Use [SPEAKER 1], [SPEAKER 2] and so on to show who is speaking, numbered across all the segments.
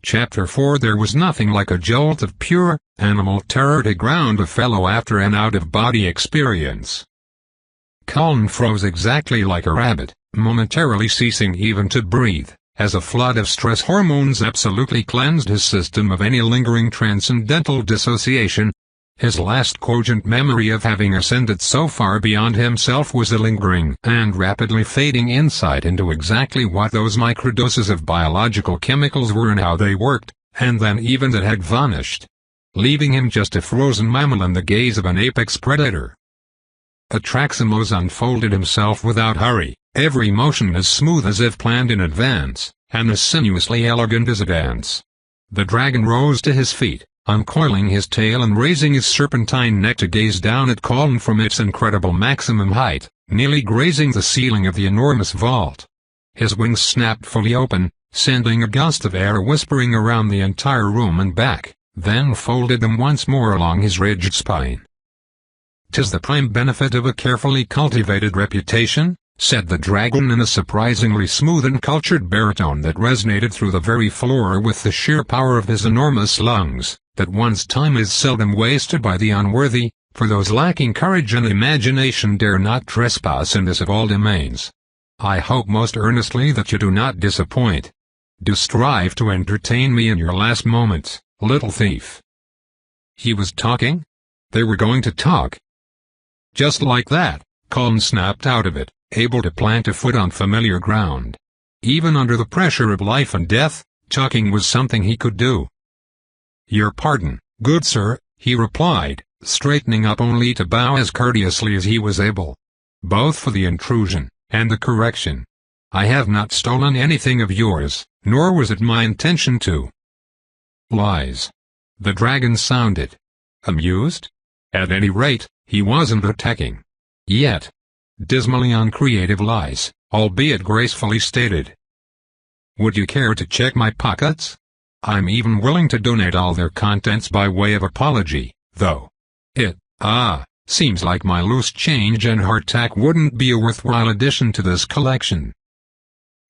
[SPEAKER 1] Chapter 4. There was nothing like a jolt of pure, animal terror to ground a fellow after an out-of-body experience. Colin froze exactly like a rabbit, momentarily ceasing even to breathe, as a flood of stress hormones absolutely cleansed his system of any lingering transcendental dissociation. His last cogent memory of having ascended so far beyond himself was a lingering and rapidly fading insight into exactly what those microdoses of biological chemicals were and how they worked, and then even that had vanished, leaving him just a frozen mammal in the gaze of an apex predator. Atraximos unfolded himself without hurry, every motion as smooth as if planned in advance, and as sinuously elegant as a dance. The dragon rose to his feet, uncoiling his tail and raising his serpentine neck to gaze down at Colin from its incredible maximum height, nearly grazing the ceiling of the enormous vault. His wings snapped fully open, sending a gust of air whispering around the entire room and back, then folded them once more along his rigid spine. "'Tis the prime benefit of a carefully cultivated reputation," said the dragon in a surprisingly smooth and cultured baritone that resonated through the very floor with the sheer power of his enormous lungs, "that one's time is seldom wasted by the unworthy, for those lacking courage and imagination dare not trespass in this of all domains. I hope most earnestly that you do not disappoint. Do strive to entertain me in your last moments, little thief." He was talking? They were going to talk? Just like that, Colin snapped out of it, able to plant a foot on familiar ground. Even under the pressure of life and death, talking was something he could do. "Your pardon, good sir," he replied, straightening up only to bow as courteously as he was able. "Both for the intrusion, and the correction. I have not stolen anything of yours, nor was it my intention to." "Lies." The dragon sounded amused. At any rate, he wasn't attacking. Yet. Dismally uncreative lies, albeit gracefully stated. "Would you care to check my pockets? I'm even willing to donate all their contents by way of apology, though. Seems like my loose change and hardtack wouldn't be a worthwhile addition to this collection."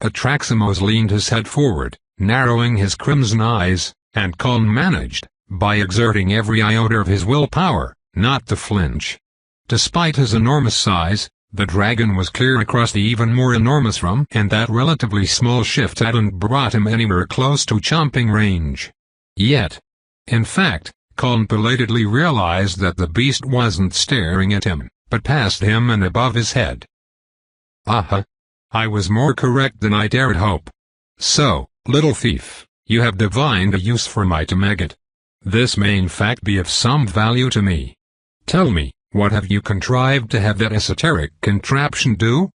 [SPEAKER 1] Atraximos leaned his head forward, narrowing his crimson eyes, and Colin managed, by exerting every iota of his willpower, not to flinch. Despite his enormous size, the dragon was clear across the even more enormous room, and that relatively small shift hadn't brought him anywhere close to chomping range. Yet. In fact, Colin belatedly realized that the beast wasn't staring at him, but past him and above his head. "Aha! I was more correct than I dared hope. So, little thief, you have divined a use for my maggot. This may in fact be of some value to me. Tell me, what have you contrived to have that esoteric contraption do?"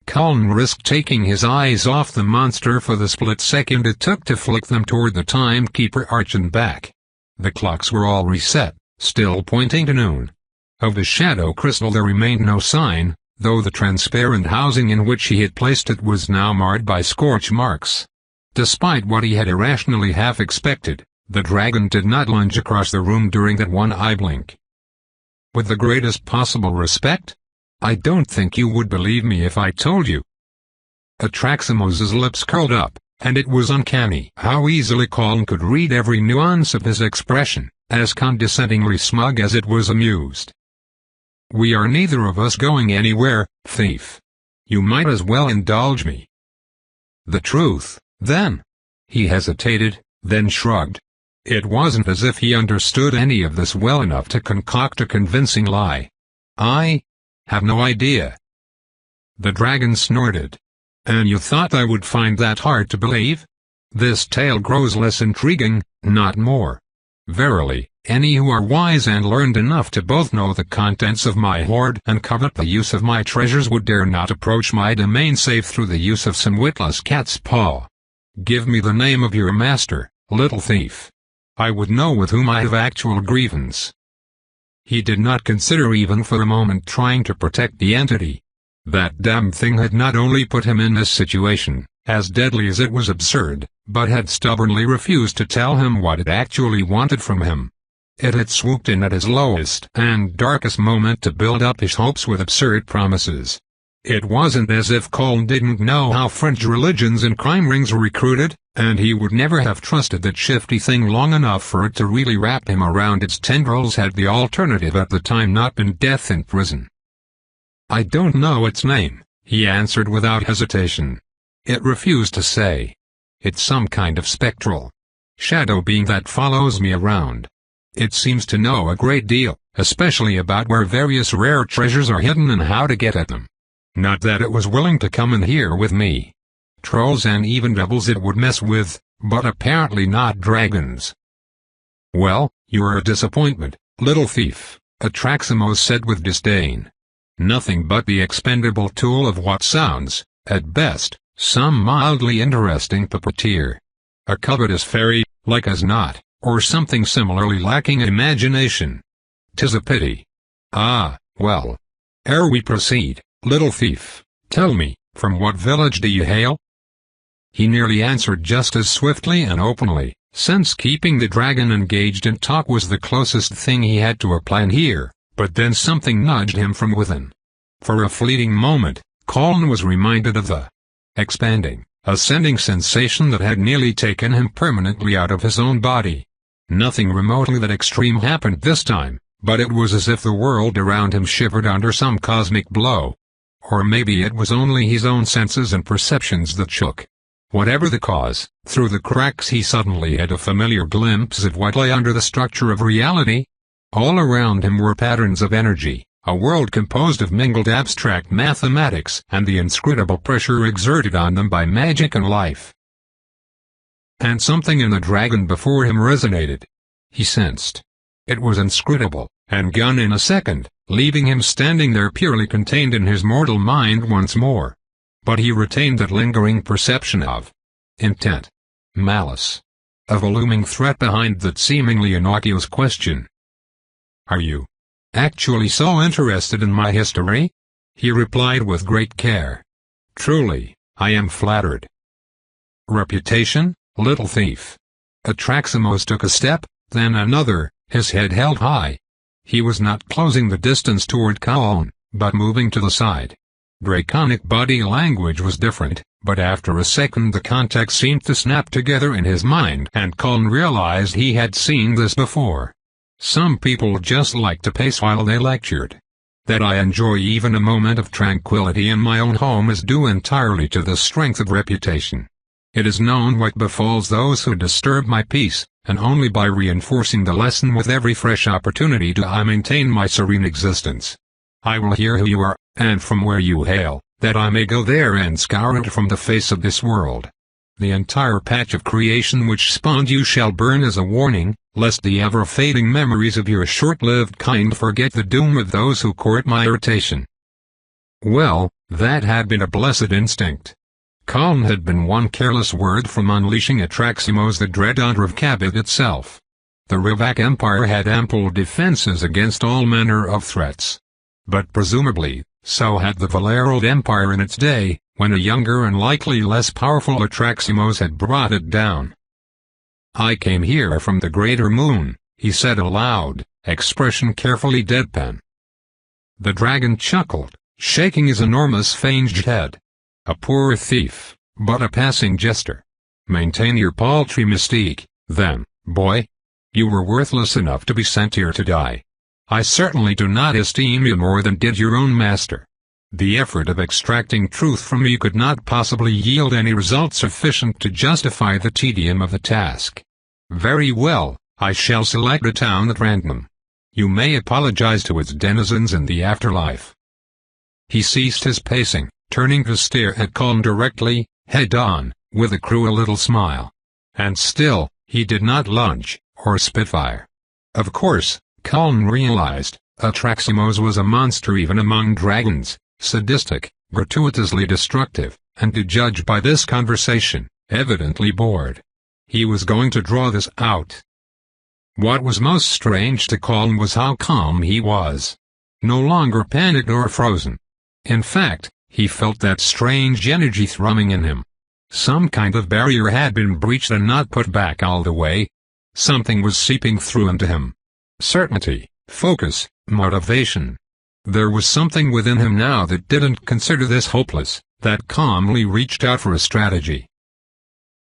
[SPEAKER 1] Colin risked taking his eyes off the monster for the split second it took to flick them toward the timekeeper arch and back. The clocks were all reset, still pointing to noon. Of the shadow crystal there remained no sign, though the transparent housing in which he had placed it was now marred by scorch marks. Despite what he had irrationally half expected, the dragon did not lunge across the room during that one eye blink. "With the greatest possible respect? I don't think you would believe me if I told you." Atraximos's lips curled up, and it was uncanny how easily Colin could read every nuance of his expression, as condescendingly smug as it was amused. "We are neither of us going anywhere, thief. You might as well indulge me." "The truth, then?" He hesitated, then shrugged. It wasn't as if he understood any of this well enough to concoct a convincing lie. "I have no idea." The dragon snorted. "And you thought I would find that hard to believe? This tale grows less intriguing, not more. Verily, any who are wise and learned enough to both know the contents of my hoard and covet the use of my treasures would dare not approach my domain save through the use of some witless cat's paw. Give me the name of your master, little thief. I would know with whom I have actual grievance." He did not consider even for a moment trying to protect the entity. That damn thing had not only put him in this situation, as deadly as it was absurd, but had stubbornly refused to tell him what it actually wanted from him. It had swooped in at his lowest and darkest moment to build up his hopes with absurd promises. It wasn't as if Colin didn't know how French religions and crime rings were recruited, and he would never have trusted that shifty thing long enough for it to really wrap him around its tendrils had the alternative at the time not been death in prison. "I don't know its name," he answered without hesitation. "It refused to say. It's some kind of spectral shadow being that follows me around. It seems to know a great deal, especially about where various rare treasures are hidden and how to get at them. Not that it was willing to come in here with me. Trolls and even devils it would mess with, but apparently not dragons." "Well, you're a disappointment, little thief," Atraximos said with disdain. "Nothing but the expendable tool of what sounds, at best, some mildly interesting puppeteer. A covetous fairy, like as not, or something similarly lacking imagination. 'Tis a pity. Ah, well. Ere we proceed, little thief, tell me, from what village do you hail?" He nearly answered just as swiftly and openly, since keeping the dragon engaged in talk was the closest thing he had to a plan here, but then something nudged him from within. For a fleeting moment, Colin was reminded of the expanding, ascending sensation that had nearly taken him permanently out of his own body. Nothing remotely that extreme happened this time, but it was as if the world around him shivered under some cosmic blow. Or maybe it was only his own senses and perceptions that shook. Whatever the cause, through the cracks he suddenly had a familiar glimpse of what lay under the structure of reality. All around him were patterns of energy, a world composed of mingled abstract mathematics and the inscrutable pressure exerted on them by magic and life. And something in the dragon before him resonated. He sensed. It was inscrutable, and gone in a second, leaving him standing there purely contained in his mortal mind once more. But he retained that lingering perception of intent, malice, of a looming threat behind that seemingly innocuous question. "Are you actually so interested in my history?" he replied with great care. "Truly, I am flattered." "Reputation, little thief." Atraximos took a step, then another, his head held high. He was not closing the distance toward Colin, but moving to the side. Draconic body language was different, but after a second the context seemed to snap together in his mind and Colin realized he had seen this before. "Some people just like to pace while they lectured. That I enjoy even a moment of tranquility in my own home is due entirely to the strength of reputation. It is known what befalls those who disturb my peace, and only by reinforcing the lesson with every fresh opportunity do I maintain my serene existence. I will hear who you are, and from where you hail, that I may go there and scour it from the face of this world. The entire patch of creation which spawned you shall burn as a warning, lest the ever-fading memories of your short-lived kind forget the doom of those who court my irritation." Well, that had been a blessed instinct. Colin had been one careless word from unleashing Atraximos the dread under of Cabot itself. The Rivak Empire had ample defenses against all manner of threats. But presumably, so had the Valerald Empire in its day, when a younger and likely less powerful Atraximos had brought it down. "I came here from the Greater Moon," he said aloud, expression carefully deadpan. The dragon chuckled, shaking his enormous fanged head. "A poor thief, but a passing jester. Maintain your paltry mystique, then, boy. You were worthless enough to be sent here to die. I certainly do not esteem you more than did your own master. The effort of extracting truth from you could not possibly yield any result sufficient to justify the tedium of the task. Very well, I shall select a town at random. You may apologize to its denizens in the afterlife." He ceased his pacing, turning to stare at Colin directly, head-on, with a cruel little smile. And still, he did not lunge, or spitfire. Of course, Colin realized, Atraximos was a monster even among dragons, sadistic, gratuitously destructive, and to judge by this conversation, evidently bored. He was going to draw this out. What was most strange to Colin was how calm he was. No longer panicked or frozen. In fact, he felt that strange energy thrumming in him. Some kind of barrier had been breached and not put back all the way. Something was seeping through into him. Certainty, focus, motivation. There was something within him now that didn't consider this hopeless, that calmly reached out for a strategy.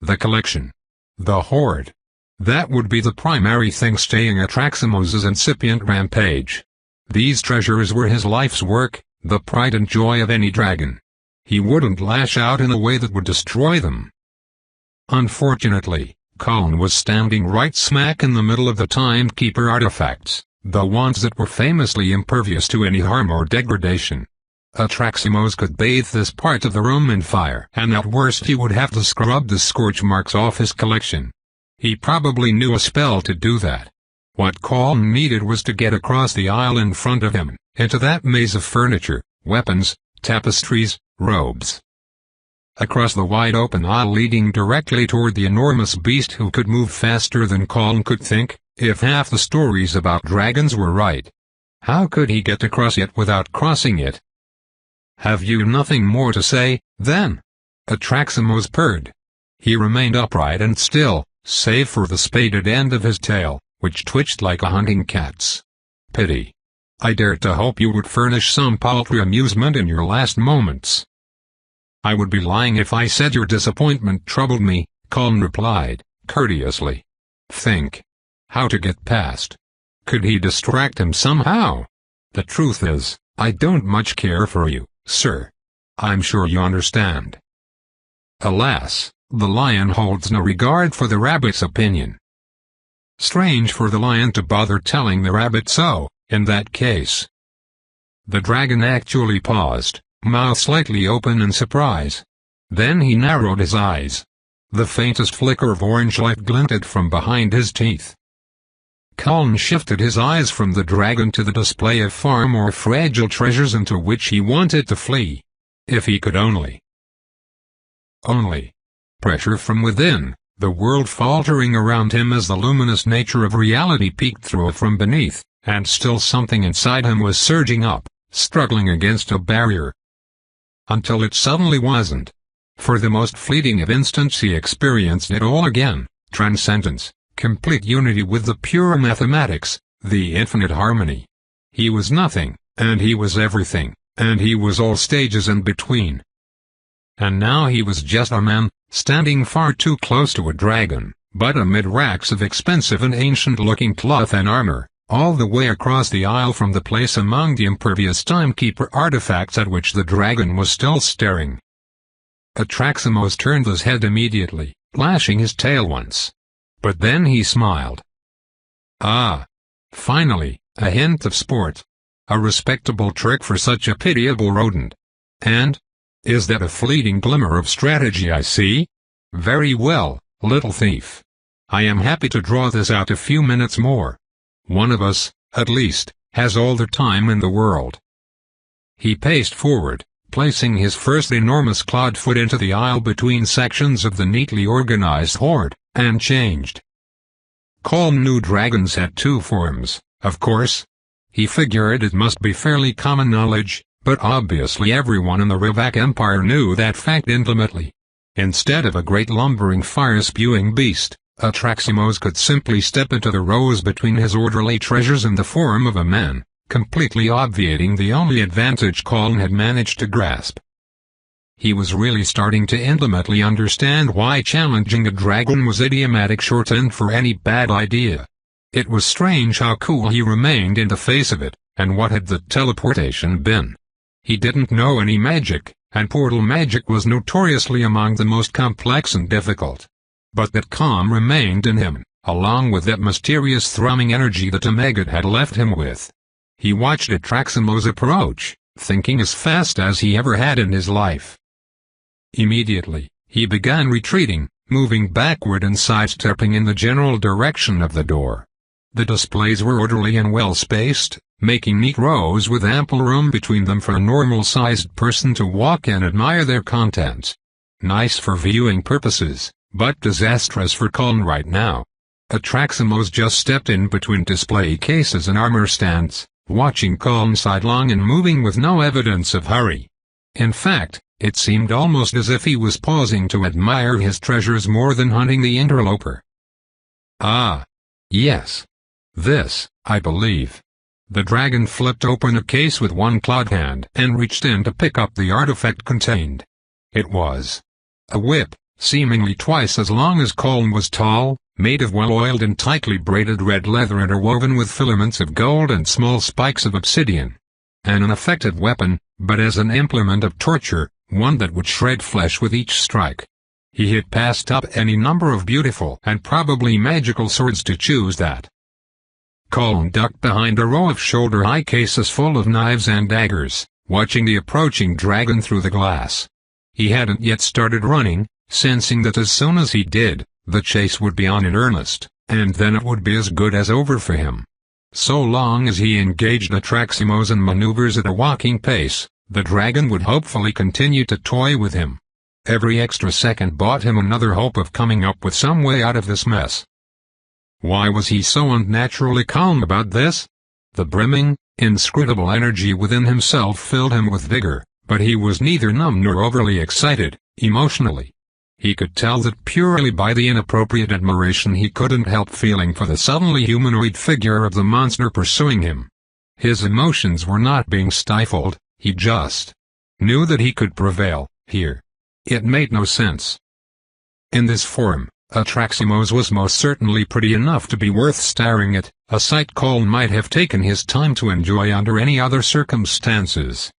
[SPEAKER 1] The collection. The hoard. That would be the primary thing staying Atraximos's incipient rampage. These treasures were his life's work, the pride and joy of any dragon. He wouldn't lash out in a way that would destroy them. Unfortunately, Colin was standing right smack in the middle of the Timekeeper artifacts, the ones that were famously impervious to any harm or degradation. Atraximos could bathe this part of the room in fire, and at worst he would have to scrub the scorch marks off his collection. He probably knew a spell to do that. What Colin needed was to get across the aisle in front of him, into that maze of furniture, weapons, tapestries, robes. Across the wide-open aisle leading directly toward the enormous beast who could move faster than Colin could think, if half the stories about dragons were right. How could he get across it without crossing it? "Have you nothing more to say, then?" Atraximos purred. He remained upright and still, save for the spaded end of his tail, which twitched like a hunting cat's. "Pity. I dared to hope you would furnish some paltry amusement in your last moments." "I would be lying if I said your disappointment troubled me," Colin replied, courteously. "Think. How to get past. Could he distract him somehow? The truth is, I don't much care for you, sir. I'm sure you understand." Alas, the lion holds no regard for the rabbit's opinion. Strange for the lion to bother telling the rabbit so, in that case. The dragon actually paused, mouth slightly open in surprise. Then he narrowed his eyes. The faintest flicker of orange light glinted from behind his teeth. Colin shifted his eyes from the dragon to the display of far more fragile treasures into which he wanted to flee. If he could only. Pressure from within, the world faltering around him as the luminous nature of reality peeked through from beneath, and still something inside him was surging up, struggling against a barrier. Until it suddenly wasn't. For the most fleeting of instants he experienced it all again, transcendence, complete unity with the pure mathematics, the infinite harmony. He was nothing, and he was everything, and he was all stages in between. And now he was just a man, standing far too close to a dragon, but amid racks of expensive and ancient-looking cloth and armor, all the way across the aisle from the place among the impervious Timekeeper artifacts at which the dragon was still staring. Atraximos turned his head immediately, lashing his tail once. But then he smiled. Ah! Finally, a hint of sport. A respectable trick for such a pitiable rodent. And? Is that a fleeting glimmer of strategy I see? Very well, little thief. I am happy to draw this out a few minutes more. One of us, at least, has all the time in the world. He paced forward, placing his first enormous clawed foot into the aisle between sections of the neatly organized hoard, and changed. Colin knew dragons had two forms, of course. He figured it must be fairly common knowledge, but obviously everyone in the Rivak Empire knew that fact intimately. Instead of a great lumbering fire-spewing beast, Atraximos could simply step into the rows between his orderly treasures in the form of a man, completely obviating the only advantage Colin had managed to grasp. He was really starting to intimately understand why challenging a dragon was idiomatic shorthand for any bad idea. It was strange how cool he remained in the face of it, and what had the teleportation been? He didn't know any magic, and portal magic was notoriously among the most complex and difficult. But that calm remained in him, along with that mysterious thrumming energy that Omega had left him with. He watched Atraximos approach, thinking as fast as he ever had in his life. Immediately, he began retreating, moving backward and sidestepping in the general direction of the door. The displays were orderly and well-spaced, making neat rows with ample room between them for a normal-sized person to walk and admire their contents. Nice for viewing purposes, but disastrous for Colin right now. Atraximos just stepped in between display cases and armor stands, watching Colin sidelong and moving with no evidence of hurry. In fact, it seemed almost as if he was pausing to admire his treasures more than hunting the interloper. Ah. Yes. This, I believe. The dragon flipped open a case with one clawed hand and reached in to pick up the artifact contained. It was a whip, seemingly twice as long as Colin was tall, made of well-oiled and tightly braided red leather interwoven with filaments of gold and small spikes of obsidian. An effective weapon, but as an implement of torture, one that would shred flesh with each strike. He had passed up any number of beautiful and probably magical swords to choose that. Colin ducked behind a row of shoulder-high cases full of knives and daggers, watching the approaching dragon through the glass. He hadn't yet started running, sensing that as soon as he did, the chase would be on in earnest, and then it would be as good as over for him. So long as he engaged Atraximos and maneuvers at a walking pace, the dragon would hopefully continue to toy with him. Every extra second bought him another hope of coming up with some way out of this mess. Why was he so unnaturally calm about this? The brimming, inscrutable energy within himself filled him with vigor, but he was neither numb nor overly excited, emotionally. He could tell that purely by the inappropriate admiration he couldn't help feeling for the suddenly humanoid figure of the monster pursuing him. His emotions were not being stifled, he just knew that he could prevail, here. It made no sense. In this form, Atraximos was most certainly pretty enough to be worth staring at, a sight Colin might have taken his time to enjoy under any other circumstances.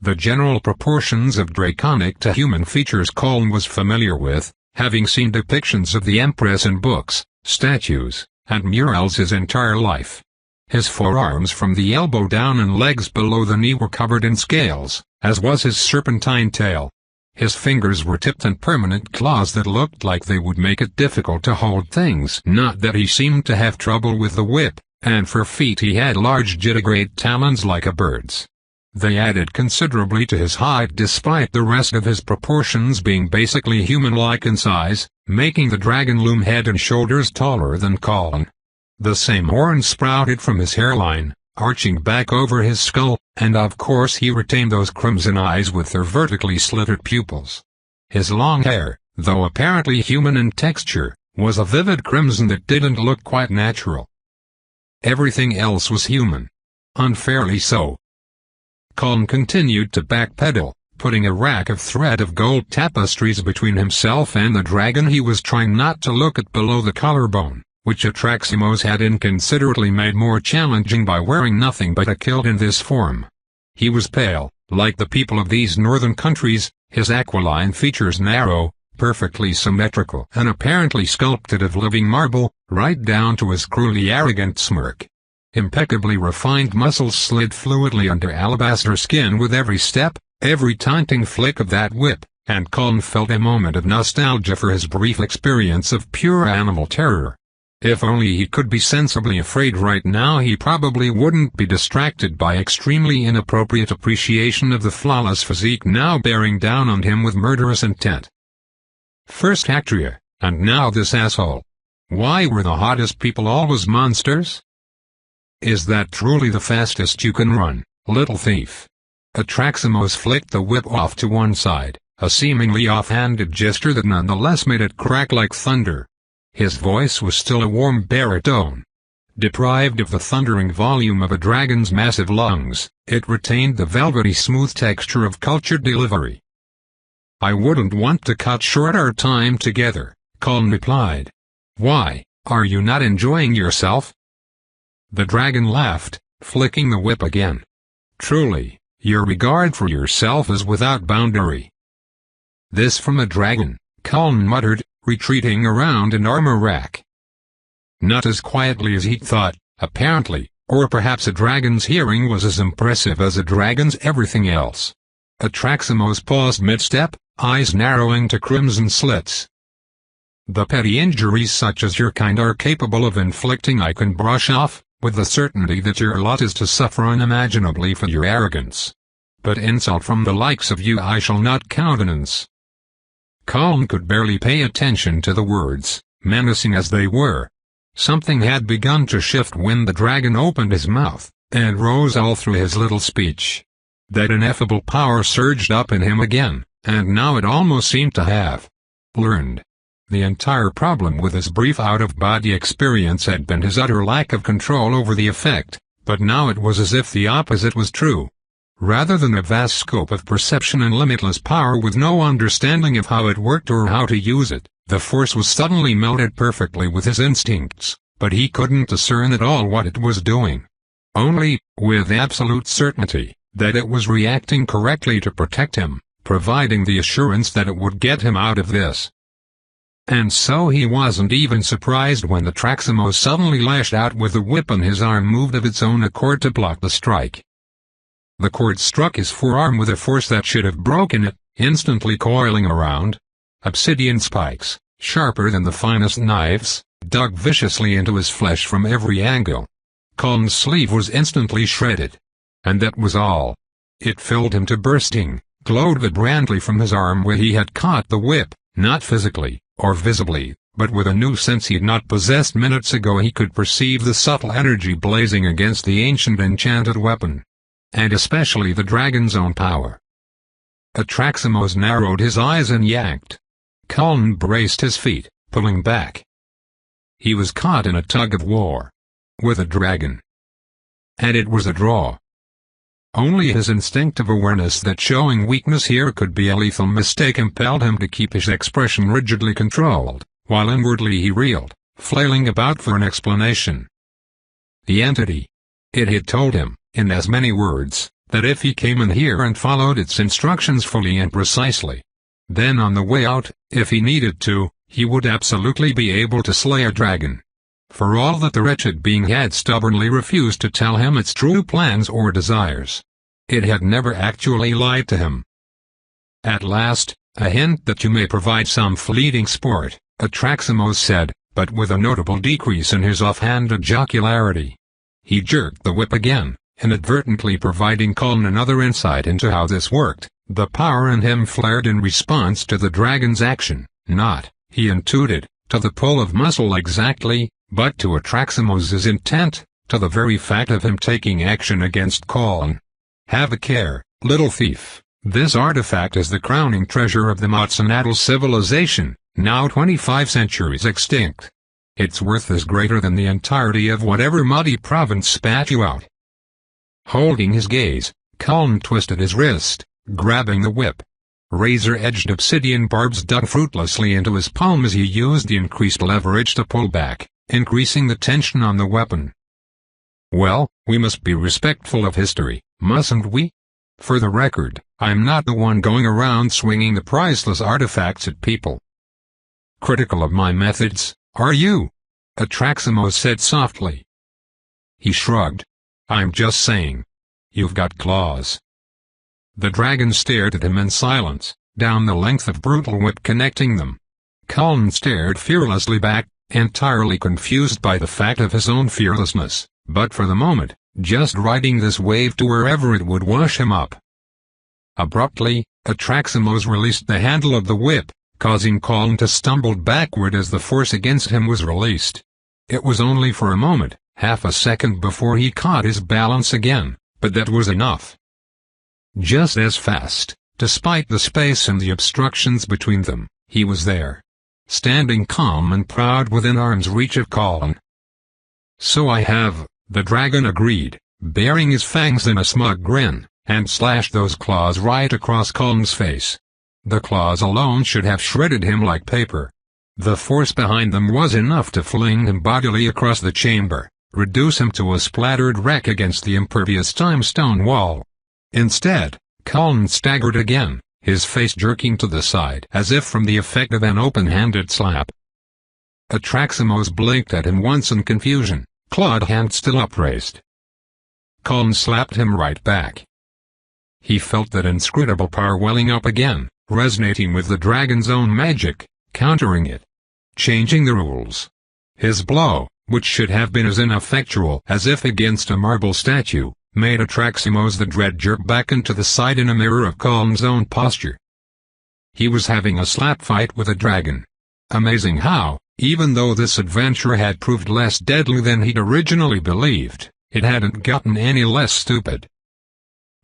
[SPEAKER 1] The general proportions of draconic to human features Colin was familiar with, having seen depictions of the Empress in books, statues, and murals his entire life. His forearms from the elbow down and legs below the knee were covered in scales, as was his serpentine tail. His fingers were tipped and permanent claws that looked like they would make it difficult to hold things. Not that he seemed to have trouble with the whip, and for feet he had large digitigrade talons like a bird's. They added considerably to his height despite the rest of his proportions being basically human-like in size, making the dragon loom head and shoulders taller than Colin. The same horns sprouted from his hairline, arching back over his skull, and of course he retained those crimson eyes with their vertically slitted pupils. His long hair, though apparently human in texture, was a vivid crimson that didn't look quite natural. Everything else was human. Unfairly so. Colin continued to backpedal, putting a rack of thread of gold tapestries between himself and the dragon. He was trying not to look at below the collarbone, which Atraximos had inconsiderately made more challenging by wearing nothing but a kilt in this form. He was pale, like the people of these northern countries, his aquiline features narrow, perfectly symmetrical and apparently sculpted of living marble, right down to his cruelly arrogant smirk. Impeccably refined muscles slid fluidly under alabaster skin with every step, every taunting flick of that whip, and Colin felt a moment of nostalgia for his brief experience of pure animal terror. If only he could be sensibly afraid right now, he probably wouldn't be distracted by extremely inappropriate appreciation of the flawless physique now bearing down on him with murderous intent. First Actria, and now this asshole. Why were the hottest people always monsters? Is that truly the fastest you can run, little thief? Atraximos flicked the whip off to one side, a seemingly off-handed gesture that nonetheless made it crack like thunder. His voice was still a warm baritone. Deprived of the thundering volume of a dragon's massive lungs, it retained the velvety smooth texture of cultured delivery. I wouldn't want to cut short our time together, Colin replied. Why, are you not enjoying yourself? The dragon laughed, flicking the whip again. Truly, your regard for yourself is without boundary. This from a dragon, Colin muttered, retreating around an armor rack. Not as quietly as he'd thought, apparently, or perhaps a dragon's hearing was as impressive as a dragon's everything else. Atraximos paused mid-step, eyes narrowing to crimson slits. The petty injuries such as your kind are capable of inflicting I can brush off, with the certainty that your lot is to suffer unimaginably for your arrogance. But insult from the likes of you I shall not countenance. Colin could barely pay attention to the words, menacing as they were. Something had begun to shift when the dragon opened his mouth, and rose all through his little speech. That ineffable power surged up in him again, and now it almost seemed to have learned. The entire problem with his brief out-of-body experience had been his utter lack of control over the effect, but now it was as if the opposite was true. Rather than a vast scope of perception and limitless power with no understanding of how it worked or how to use it, the force was suddenly melded perfectly with his instincts, but he couldn't discern at all what it was doing. Only, with absolute certainty, that it was reacting correctly to protect him, providing the assurance that it would get him out of this. And so he wasn't even surprised when the Traximo suddenly lashed out with the whip and his arm moved of its own accord to block the strike. The cord struck his forearm with a force that should have broken it, instantly coiling around. Obsidian spikes, sharper than the finest knives, dug viciously into his flesh from every angle. Colin's sleeve was instantly shredded. And that was all. It filled him to bursting, glowed vibrantly from his arm where he had caught the whip, not physically, or visibly, but with a new sense he had not possessed minutes ago. He could perceive the subtle energy blazing against the ancient enchanted weapon. And especially the dragon's own power. Atraximos narrowed his eyes and yanked. Colin braced his feet, pulling back. He was caught in a tug-of-war. With a dragon. And it was a draw. Only his instinctive awareness that showing weakness here could be a lethal mistake impelled him to keep his expression rigidly controlled, while inwardly he reeled, flailing about for an explanation. The entity. It had told him, in as many words, that if he came in here and followed its instructions fully and precisely, then on the way out, if he needed to, he would absolutely be able to slay a dragon. For all that the wretched being had stubbornly refused to tell him its true plans or desires. It had never actually lied to him. At last, a hint that you may provide some fleeting sport, Atraximos said, but with a notable decrease in his offhanded jocularity. He jerked the whip again, inadvertently providing Colin another insight into how this worked. The power in him flared in response to the dragon's action, not, he intuited, to the pull of muscle exactly, but to Atraximos's intent, to the very fact of him taking action against Colin. Have a care, little thief, this artifact is the crowning treasure of the Motsonadal civilization, now 25 centuries extinct. Its worth is greater than the entirety of whatever muddy province spat you out. Holding his gaze, Colin twisted his wrist, grabbing the whip. Razor-edged obsidian barbs dug fruitlessly into his palm as he used the increased leverage to pull back, increasing the tension on the weapon. Well, we must be respectful of history, mustn't we? For the record, I'm not the one going around swinging the priceless artifacts at people. Critical of my methods, are you? Atraximos said softly. He shrugged. I'm just saying. You've got claws. The dragon stared at him in silence, down the length of brutal whip connecting them. Colin stared fearlessly back, entirely confused by the fact of his own fearlessness, but for the moment, just riding this wave to wherever it would wash him up. Abruptly, Atraximos released the handle of the whip, causing Colin to stumble backward as the force against him was released. It was only for a moment, half a second before he caught his balance again, but that was enough. Just as fast, despite the space and the obstructions between them, he was there. Standing calm and proud within arm's reach of Colin. So I have, the dragon agreed, baring his fangs in a smug grin, and slashed those claws right across Colin's face. The claws alone should have shredded him like paper. The force behind them was enough to fling him bodily across the chamber, reduce him to a splattered wreck against the impervious limestone wall. Instead, Colin staggered again, his face jerking to the side as if from the effect of an open-handed slap. Atraximos blinked at him once in confusion, clawed hand still upraised. Colin slapped him right back. He felt that inscrutable power welling up again, resonating with the dragon's own magic, countering it. Changing the rules. His blow, which should have been as ineffectual as if against a marble statue, made Atraximos the dread jerk back into the side in a mirror of Colin's own posture. He was having a slap fight with a dragon. Amazing how, even though this adventure had proved less deadly than he'd originally believed, it hadn't gotten any less stupid.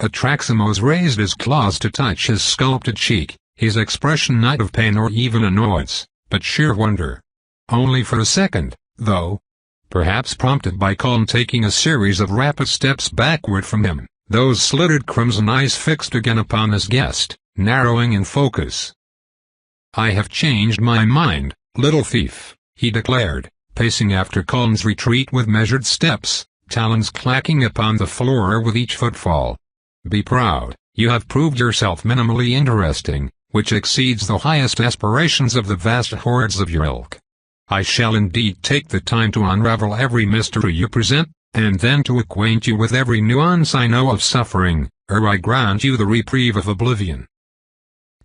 [SPEAKER 1] Atraximos raised his claws to touch his sculpted cheek, his expression not of pain or even annoyance, but sheer wonder. Only for a second, though. Perhaps prompted by Colin taking a series of rapid steps backward from him, those slitted crimson eyes fixed again upon his guest, narrowing in focus. "I have changed my mind, little thief," he declared, pacing after Colin's retreat with measured steps, talons clacking upon the floor with each footfall. "Be proud, you have proved yourself minimally interesting, which exceeds the highest aspirations of the vast hordes of your ilk. I shall indeed take the time to unravel every mystery you present, and then to acquaint you with every nuance I know of suffering, ere I grant you the reprieve of oblivion."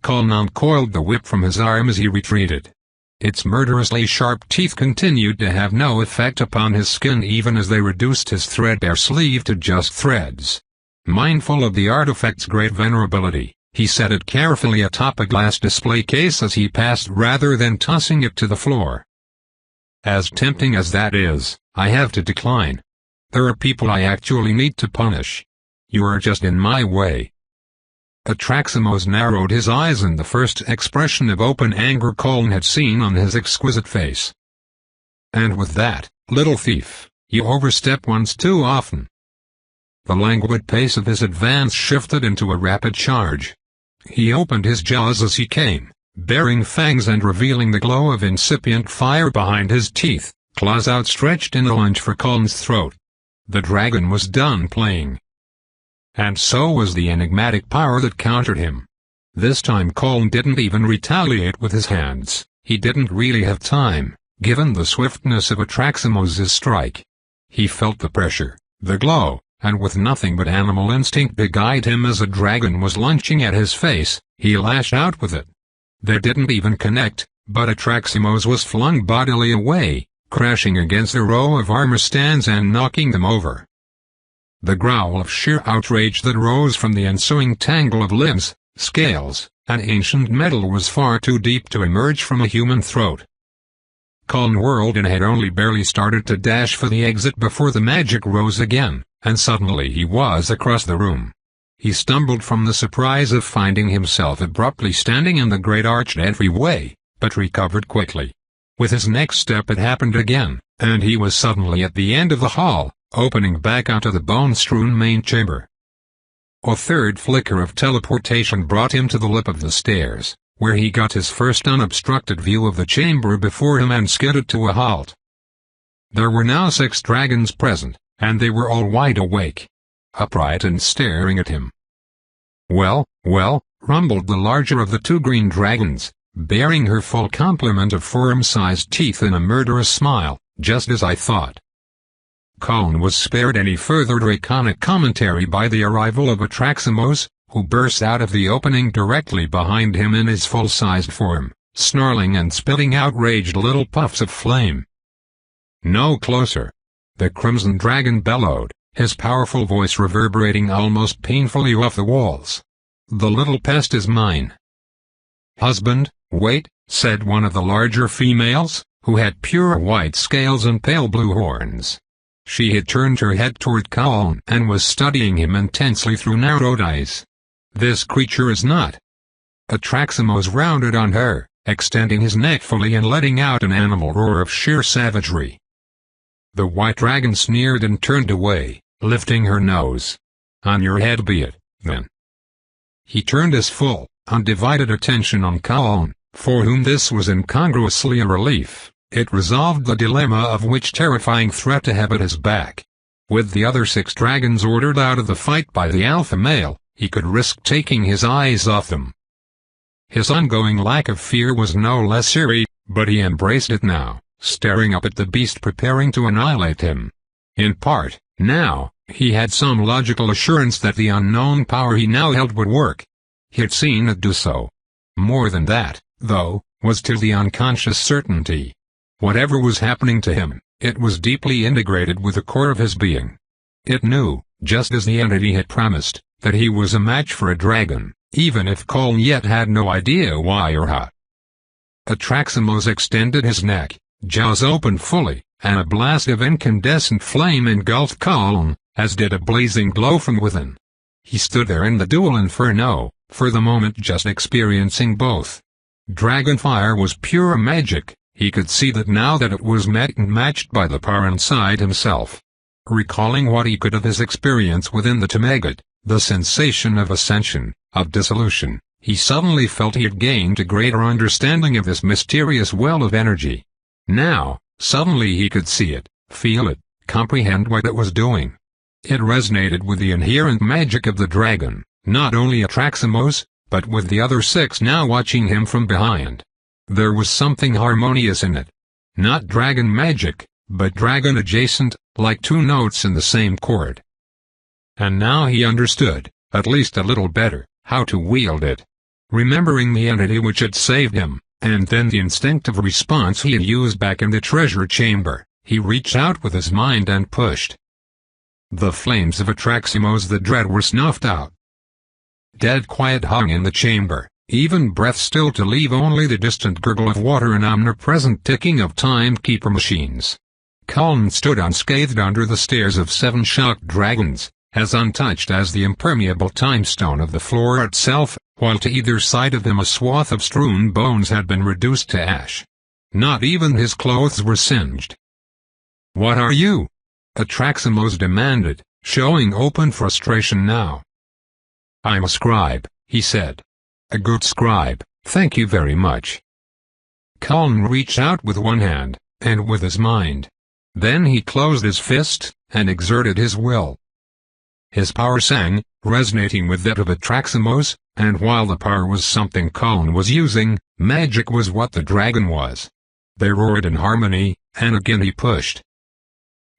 [SPEAKER 1] Colin uncoiled the whip from his arm as he retreated. Its murderously sharp teeth continued to have no effect upon his skin even as they reduced his threadbare sleeve to just threads. Mindful of the artifact's great venerability, he set it carefully atop a glass display case as he passed rather than tossing it to the floor. "As tempting as that is, I have to decline. There are people I actually need to punish. You are just in my way." Atraximos narrowed his eyes in the first expression of open anger Colin had seen on his exquisite face. "And with that, little thief, you overstep once too often." The languid pace of his advance shifted into a rapid charge. He opened his jaws as he came, baring fangs and revealing the glow of incipient fire behind his teeth, claws outstretched in a lunge for Colin's throat. The dragon was done playing. And so was the enigmatic power that countered him. This time Colin didn't even retaliate with his hands. He didn't really have time, given the swiftness of Atraximos' strike. He felt the pressure, the glow, and with nothing but animal instinct to guide him as a dragon was lunching at his face, he lashed out with it. They didn't even connect, but Atraximos was flung bodily away, crashing against a row of armor stands and knocking them over. The growl of sheer outrage that rose from the ensuing tangle of limbs, scales, and ancient metal was far too deep to emerge from a human throat. Colin whirled and had only barely started to dash for the exit before the magic rose again, and suddenly he was across the room. He stumbled from the surprise of finding himself abruptly standing in the great arched entryway, but recovered quickly. With his next step it happened again, and he was suddenly at the end of the hall, opening back onto the bone-strewn main chamber. A third flicker of teleportation brought him to the lip of the stairs, where he got his first unobstructed view of the chamber before him and skidded to a halt. There were now 6 dragons present, and they were all wide awake, upright and staring at him. Well, rumbled the larger of the 2 green dragons, bearing her full complement of firm-sized teeth in a murderous smile, "just as I thought." Colin was spared any further draconic commentary by the arrival of Atraximos, who burst out of the opening directly behind him in his full-sized form, snarling and spitting outraged little puffs of flame. "No closer!" the crimson dragon bellowed, his powerful voice reverberating almost painfully off the walls. "The little pest is mine." "Husband, wait," said one of the larger females, who had pure white scales and pale blue horns. She had turned her head toward Colin and was studying him intensely through narrowed eyes. "This creature is not." Atraximos rounded on her, extending his neck fully and letting out an animal roar of sheer savagery. The white dragon sneered and turned away, lifting her nose. "On your head be it, then." He turned his full, undivided attention on Colin, for whom this was incongruously a relief. It resolved the dilemma of which terrifying threat to have at his back. With the other 6 dragons ordered out of the fight by the alpha male, he could risk taking his eyes off them. His ongoing lack of fear was no less eerie, but he embraced it now, staring up at the beast preparing to annihilate him. In part, now, he had some logical assurance that the unknown power he now held would work. He had seen it do so. More than that, though, was to the unconscious certainty. Whatever was happening to him, it was deeply integrated with the core of his being. It knew, just as the entity had promised, that he was a match for a dragon, even if Colin yet had no idea why or how. Atraximos extended his neck, jaws opened fully, and a blast of incandescent flame engulfed Colin, as did a blazing glow from within. He stood there in the dual inferno, for the moment just experiencing both. Dragonfire was pure magic, He could see that now that it was met and matched by the power inside himself. Recalling what he could of his experience within the Tamagat, the sensation of ascension, of dissolution, he suddenly felt he had gained a greater understanding of this mysterious well of energy. Now, suddenly he could see it, feel it, comprehend what it was doing. It resonated with the inherent magic of the dragon, not only Atraximos, but with the other 6 now watching him from behind. There was something harmonious in it. Not dragon magic, but dragon adjacent, like 2 notes in the same chord. And now he understood, at least a little better, how to wield it. Remembering the entity which had saved him, and then the instinctive response he had used back in the treasure chamber, he reached out with his mind and pushed. The flames of Atraximos the Dread were snuffed out. Dead quiet hung in the chamber, even breath still to leave only the distant gurgle of water and omnipresent ticking of timekeeper machines. Colin stood unscathed under the stares of 7 shocked dragons, as untouched as the impermeable timestone of the floor itself, while to either side of him a swath of strewn bones had been reduced to ash. Not even his clothes were singed. "What are you?" Atraximos demanded, showing open frustration now. "I'm a scribe," he said. "A good scribe, thank you very much." Colin reached out with one hand, and with his mind. Then he closed his fist, and exerted his will. His power sang, resonating with that of Atraximos, and while the power was something Colin was using, magic was what the dragon was. They roared in harmony, and again he pushed.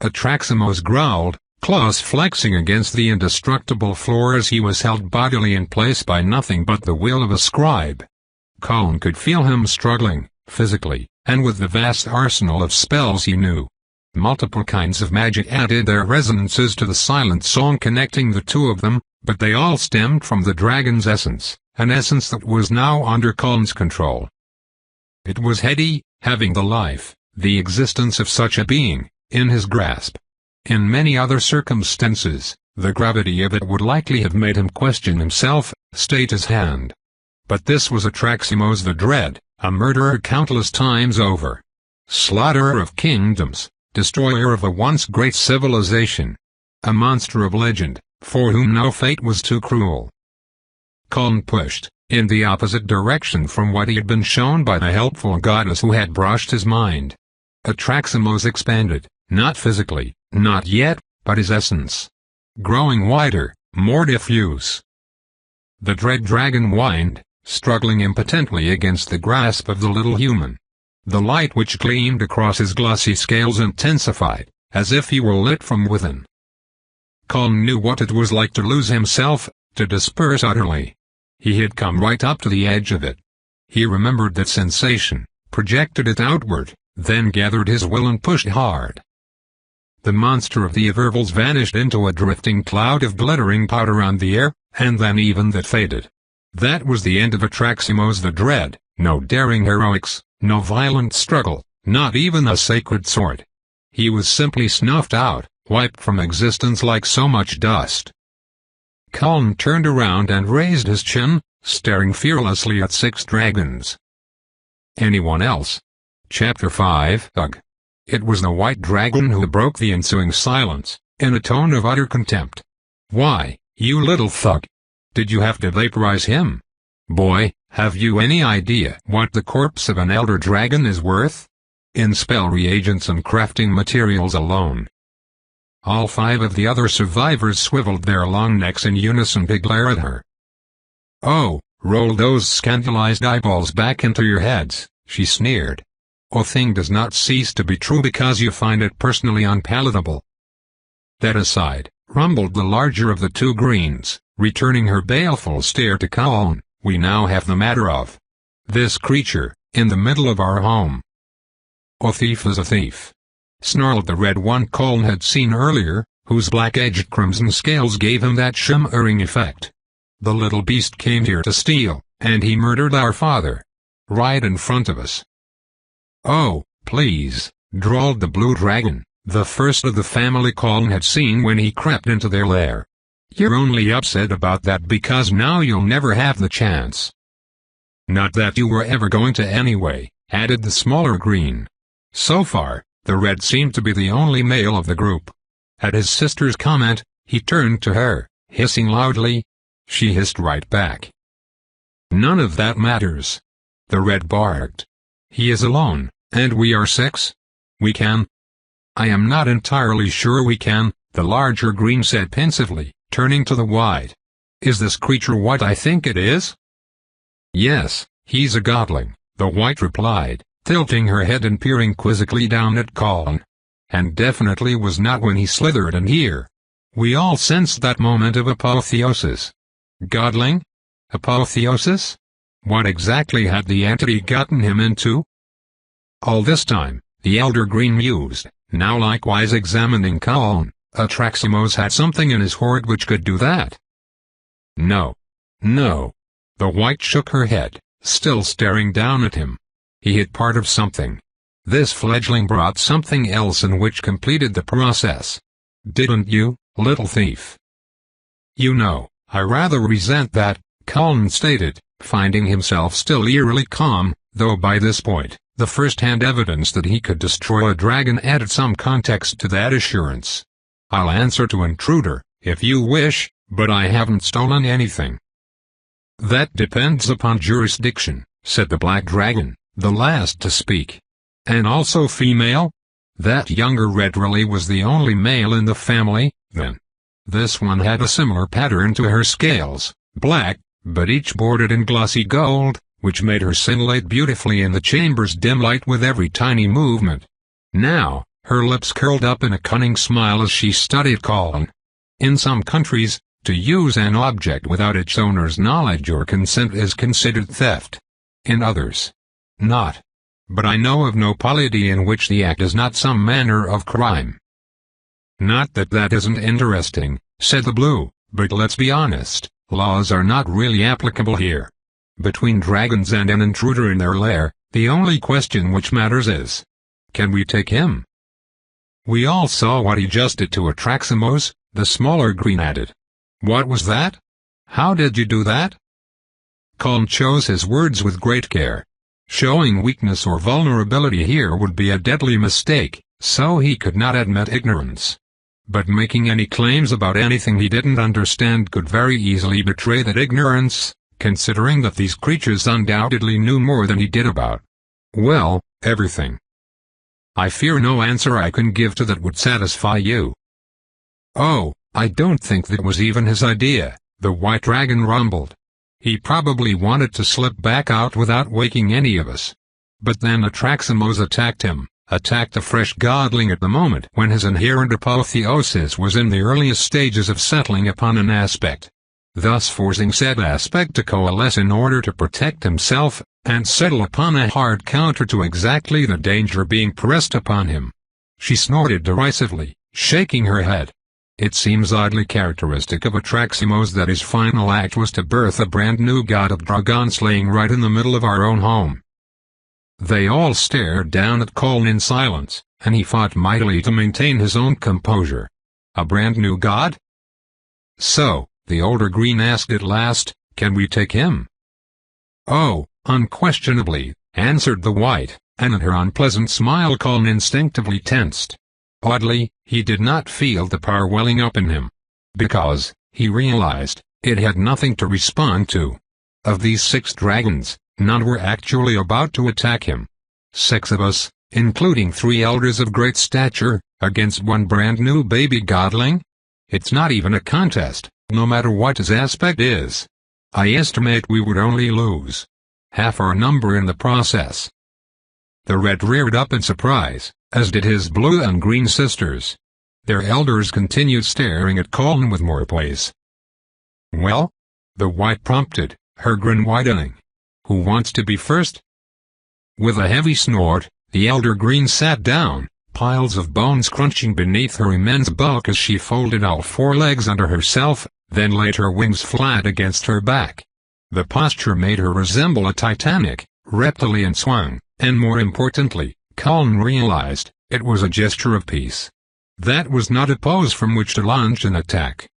[SPEAKER 1] Atraximos growled, claws flexing against the indestructible floor as he was held bodily in place by nothing but the will of a scribe. Colin could feel him struggling, physically, and with the vast arsenal of spells he knew. Multiple kinds of magic added their resonances to the silent song connecting the 2 of them, but they all stemmed from the dragon's essence, an essence that was now under Colin's control. It was heady, having the life, the existence of such a being, in his grasp. In many other circumstances, the gravity of it would likely have made him question himself, stayed his hand. But this was Atraximos the Dread, a murderer countless times over. Slaughterer of kingdoms, destroyer of a once great civilization. A monster of legend, for whom no fate was too cruel. Colin pushed, in the opposite direction from what he had been shown by the helpful goddess who had brushed his mind. Atraximos expanded, not physically, not yet, but his essence. Growing wider, more diffuse. The dread dragon whined, struggling impotently against the grasp of the little human. The light which gleamed across his glossy scales intensified, as if he were lit from within. Colin knew what it was like to lose himself, to disperse utterly. He had come right up to the edge of it. He remembered that sensation, projected it outward, then gathered his will and pushed hard. The monster of the Evervils vanished into a drifting cloud of glittering powder on the air, and then even that faded. That was the end of Atraximos the Dread, no daring heroics, no violent struggle, not even a sacred sword. He was simply snuffed out, wiped from existence like so much dust. Colin turned around and raised his chin, staring fearlessly at 6 dragons. Anyone else? Chapter 5. Ugh. It was the white dragon who broke the ensuing silence, in a tone of utter contempt. "Why, you little thug! Did you have to vaporize him? Boy, have you any idea what the corpse of an elder dragon is worth? In spell reagents and crafting materials alone." All 5 of the other survivors swiveled their long necks in unison to glare at her. "Oh, roll those scandalized eyeballs back into your heads," she sneered. "A thing does not cease to be true because you find it personally unpalatable." "That aside," rumbled the larger of the 2 greens, returning her baleful stare to Colin, "we now have the matter of this creature, in the middle of our home." "A thief is a thief," snarled the red one Colin had seen earlier, whose black-edged crimson scales gave him that shimmering effect. "The little beast came here to steal, and he murdered our father. Right in front of us." "Oh, please," drawled the blue dragon, the first of the family Colin had seen when he crept into their lair. "You're only upset about that because now you'll never have the chance." "Not that you were ever going to anyway," added the smaller green. So far, the red seemed to be the only male of the group. At his sister's comment, he turned to her, hissing loudly. She hissed right back. "None of that matters." The red barked. "He is alone, and we are 6. We can." "I am not entirely sure we can," the larger green said pensively, turning to the white. "Is this creature what I think it is?" "Yes, he's a godling," the white replied, tilting her head and peering quizzically down at Colin. "And definitely was not when he slithered in here." We all sensed that moment of apotheosis. Godling? Apotheosis? What exactly had the entity gotten him into? All this time, the elder green mused, now likewise examining Colin. Atraximos had something in his hoard which could do that. No. No. The white shook her head, still staring down at him. He hid part of something. This fledgling brought something else in which completed the process. Didn't you, little thief? You know, I rather resent that, Colin stated, finding himself still eerily calm, though by this point, the first-hand evidence that he could destroy a dragon added some context to that assurance. I'll answer to intruder, if you wish, but I haven't stolen anything. That depends upon jurisdiction, said the black dragon, the last to speak. And also female? That younger red really was the only male in the family, then. This one had a similar pattern to her scales, black, but each bordered in glossy gold, which made her scintillate beautifully in the chamber's dim light with every tiny movement. Now, her lips curled up in a cunning smile as she studied Colin. In some countries, to use an object without its owner's knowledge or consent is considered theft. In others, not. But I know of no polity in which the act is not some manner of crime. Not that that isn't interesting, said the blue, but let's be honest, laws are not really applicable here. Between dragons and an intruder in their lair, the only question which matters is, can we take him? We all saw what he just did to Atraximos, the smaller green added. What was that? How did you do that? Colin chose his words with great care. Showing weakness or vulnerability here would be a deadly mistake, so he could not admit ignorance. But making any claims about anything he didn't understand could very easily betray that ignorance, considering that these creatures undoubtedly knew more than he did about, well, everything. I fear no answer I can give to that would satisfy you. Oh, I don't think that was even his idea, the white dragon rumbled. He probably wanted to slip back out without waking any of us. But then Atraximos attacked him, attacked a fresh godling at the moment when his inherent apotheosis was in the earliest stages of settling upon an aspect, thus forcing said aspect to coalesce in order to protect himself, and settle upon a hard counter to exactly the danger being pressed upon him. She snorted derisively, shaking her head. It seems oddly characteristic of Atraximos that his final act was to birth a brand new god of dragon slaying right in the middle of our own home. They all stared down at Colin in silence, and he fought mightily to maintain his own composure. A brand new god? So, the older green asked at last, can we take him? Oh, unquestionably, answered the white, and at her unpleasant smile Colin instinctively tensed. Oddly, he did not feel the power welling up in him. Because, he realized, it had nothing to respond to. Of these 6 dragons, none were actually about to attack him. 6 of us, including 3 elders of great stature, against one brand new baby godling? It's not even a contest, no matter what his aspect is. I estimate we would only lose half our number in the process. The red reared up in surprise, as did his blue and green sisters. Their elders continued staring at Colin with more poise. Well? The white prompted, her grin widening. Who wants to be first? With a heavy snort, the elder green sat down, piles of bones crunching beneath her immense bulk as she folded all 4 legs under herself, then laid her wings flat against her back. The posture made her resemble a titanic, reptilian swan, and more importantly, Colin realized, it was a gesture of peace. That was not a pose from which to launch an attack.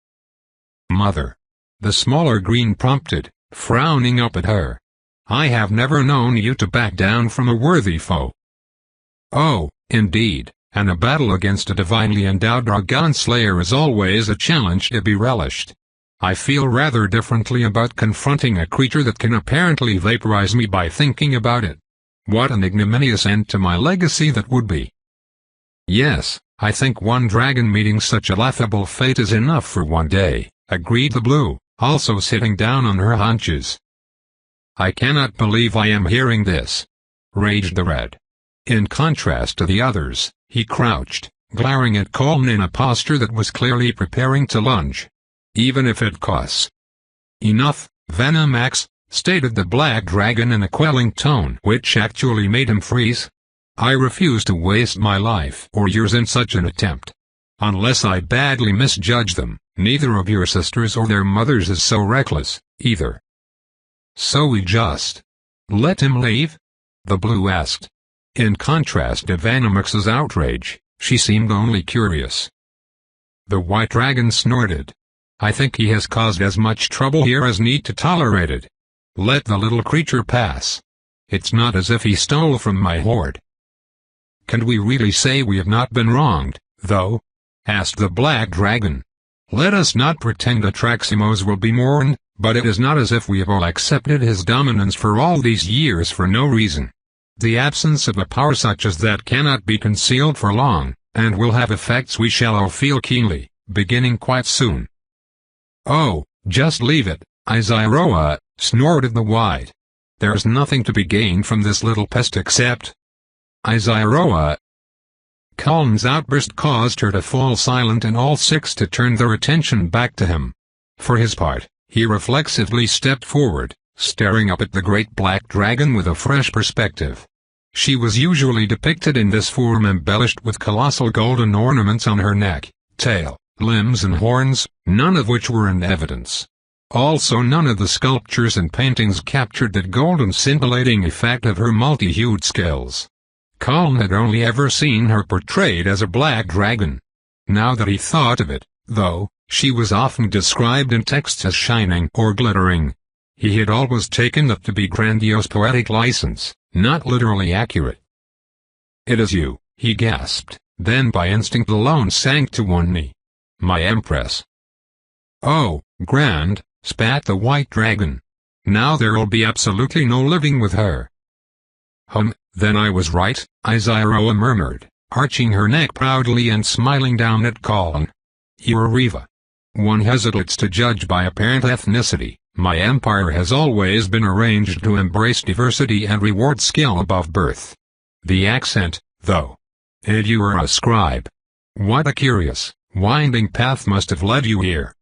[SPEAKER 1] Mother. The smaller green prompted, frowning up at her. I have never known you to back down from a worthy foe. Oh, indeed, and a battle against a divinely endowed dragon slayer is always a challenge to be relished. I feel rather differently about confronting a creature that can apparently vaporize me by thinking about it. What an ignominious end to my legacy that would be. Yes, I think one dragon meeting such a laughable fate is enough for one day, agreed the blue, also sitting down on her haunches. I cannot believe I am hearing this, raged the red. In contrast to the others, he crouched, glaring at Colin in a posture that was clearly preparing to lunge. Even if it costs. Enough, Venomax, stated the black dragon in a quelling tone which actually made him freeze. I refuse to waste my life or yours in such an attempt. Unless I badly misjudge them, neither of your sisters or their mothers is so reckless, either. So we just let him leave? The blue asked. In contrast to Venomax's outrage, she seemed only curious. The white dragon snorted. I think he has caused as much trouble here as need to tolerate it. Let the little creature pass. It's not as if he stole from my hoard. Can we really say we have not been wronged, though? Asked the black dragon. Let us not pretend Atraximos will be mourned, but it is not as if we have all accepted his dominance for all these years for no reason. The absence of a power such as that cannot be concealed for long, and will have effects we shall all feel keenly, beginning quite soon. Oh, just leave it, Izyroa, snorted the white. There's nothing to be gained from this little pest except... Izyroa. Colin's outburst caused her to fall silent and all six to turn their attention back to him. For his part, he reflexively stepped forward, staring up at the great black dragon with a fresh perspective. She was usually depicted in this form embellished with colossal golden ornaments on her neck, tail, limbs and horns, none of which were in evidence. Also none of the sculptures and paintings captured that golden scintillating effect of her multi-hued scales. Colin had only ever seen her portrayed as a black dragon. Now that he thought of it, though, she was often described in texts as shining or glittering. He had always taken that to be grandiose poetic license, not literally accurate. It is you, he gasped, then by instinct alone sank to one knee. My empress. Oh, grand, spat the white dragon. Now there'll be absolutely no living with her. Then I was right, Izyroa murmured, arching her neck proudly and smiling down at Colin. You're Riva. One hesitates to judge by apparent ethnicity. My empire has always been arranged to embrace diversity and reward skill above birth. The accent, though. And you are a scribe. What a curious, winding path must have led you here.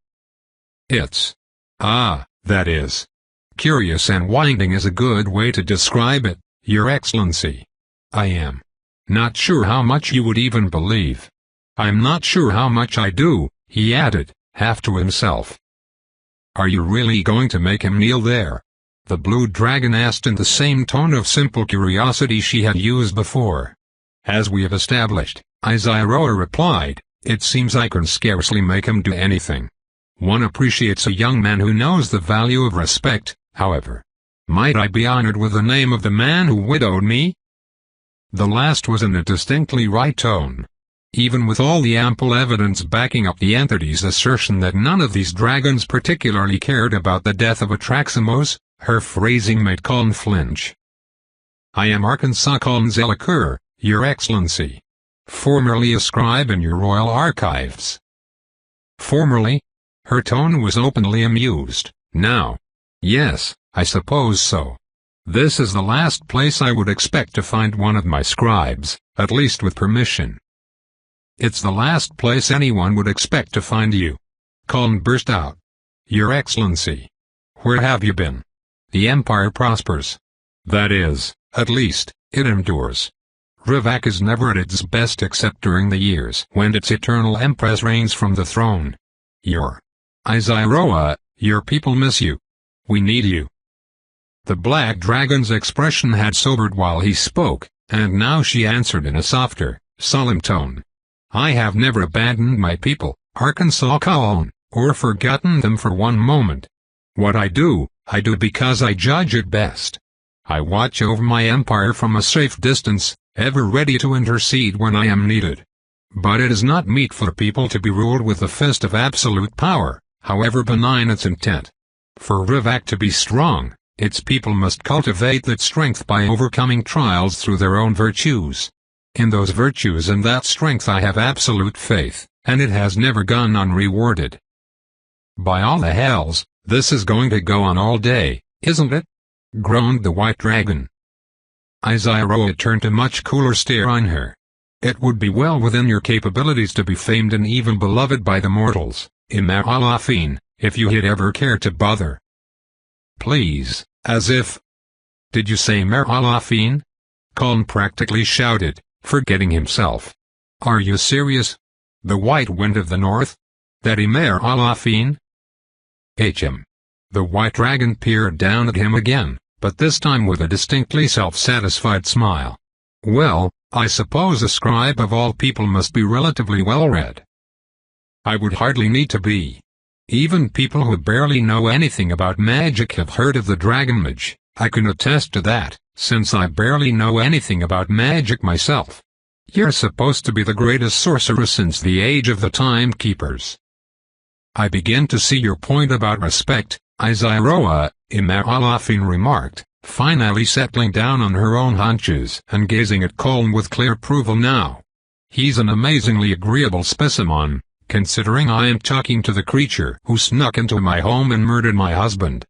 [SPEAKER 1] It's... that is. Curious and winding is a good way to describe it, Your Excellency. I am not sure how much you would even believe. I'm not sure how much I do, he added, half to himself. Are you really going to make him kneel there? The blue dragon asked in the same tone of simple curiosity she had used before. As we have established, Izyroa replied, it seems I can scarcely make him do anything. One appreciates a young man who knows the value of respect, however. Might I be honored with the name of the man who widowed me? The last was in a distinctly right tone. Even with all the ample evidence backing up the entity's assertion that none of these dragons particularly cared about the death of Atraximos, her phrasing made Colin flinch. I am Arkansas Colin Zelikur, Your Excellency. Formerly a scribe in your royal archives. Formerly? Her tone was openly amused. Now? Yes, I suppose so. This is the last place I would expect to find one of my scribes, at least with permission. It's the last place anyone would expect to find you. Colin burst out. Your Excellency. Where have you been? The Empire prospers. That is, at least, it endures. Rivak is never at its best except during the years when its eternal Empress reigns from the throne. Your Izyroa, your people miss you. We need you. The black dragon's expression had sobered while he spoke, and now she answered in a softer, solemn tone. I have never abandoned my people, Arkansas Colin, or forgotten them for one moment. What I do because I judge it best. I watch over my empire from a safe distance, ever ready to intercede when I am needed. But it is not meet for people to be ruled with the fist of absolute power, however benign its intent. For Rivak to be strong, its people must cultivate that strength by overcoming trials through their own virtues. In those virtues and that strength I have absolute faith, and it has never gone unrewarded. By all the hells, this is going to go on all day, isn't it? Groaned the white dragon. Iziaroa turned a much cooler stare on her. It would be well within your capabilities to be famed and even beloved by the mortals, Imar Alafin, if you had ever cared to bother. Please, as if... Did you say Imar Alafin? Colin practically shouted, forgetting himself. Are you serious? The white wind of the north? That Imar Alafin? The white dragon peered down at him again, but this time with a distinctly self-satisfied smile. Well, I suppose a scribe of all people must be relatively well-read. I would hardly need to be. Even people who barely know anything about magic have heard of the dragon mage. I can attest to that, since I barely know anything about magic myself. You're supposed to be the greatest sorcerer since the age of the timekeepers. I begin to see your point about respect, Iziaroa, Imar Alafin remarked, finally settling down on her own haunches and gazing at Colin with clear approval now. He's an amazingly agreeable specimen, considering I am talking to the creature who snuck into my home and murdered my husband.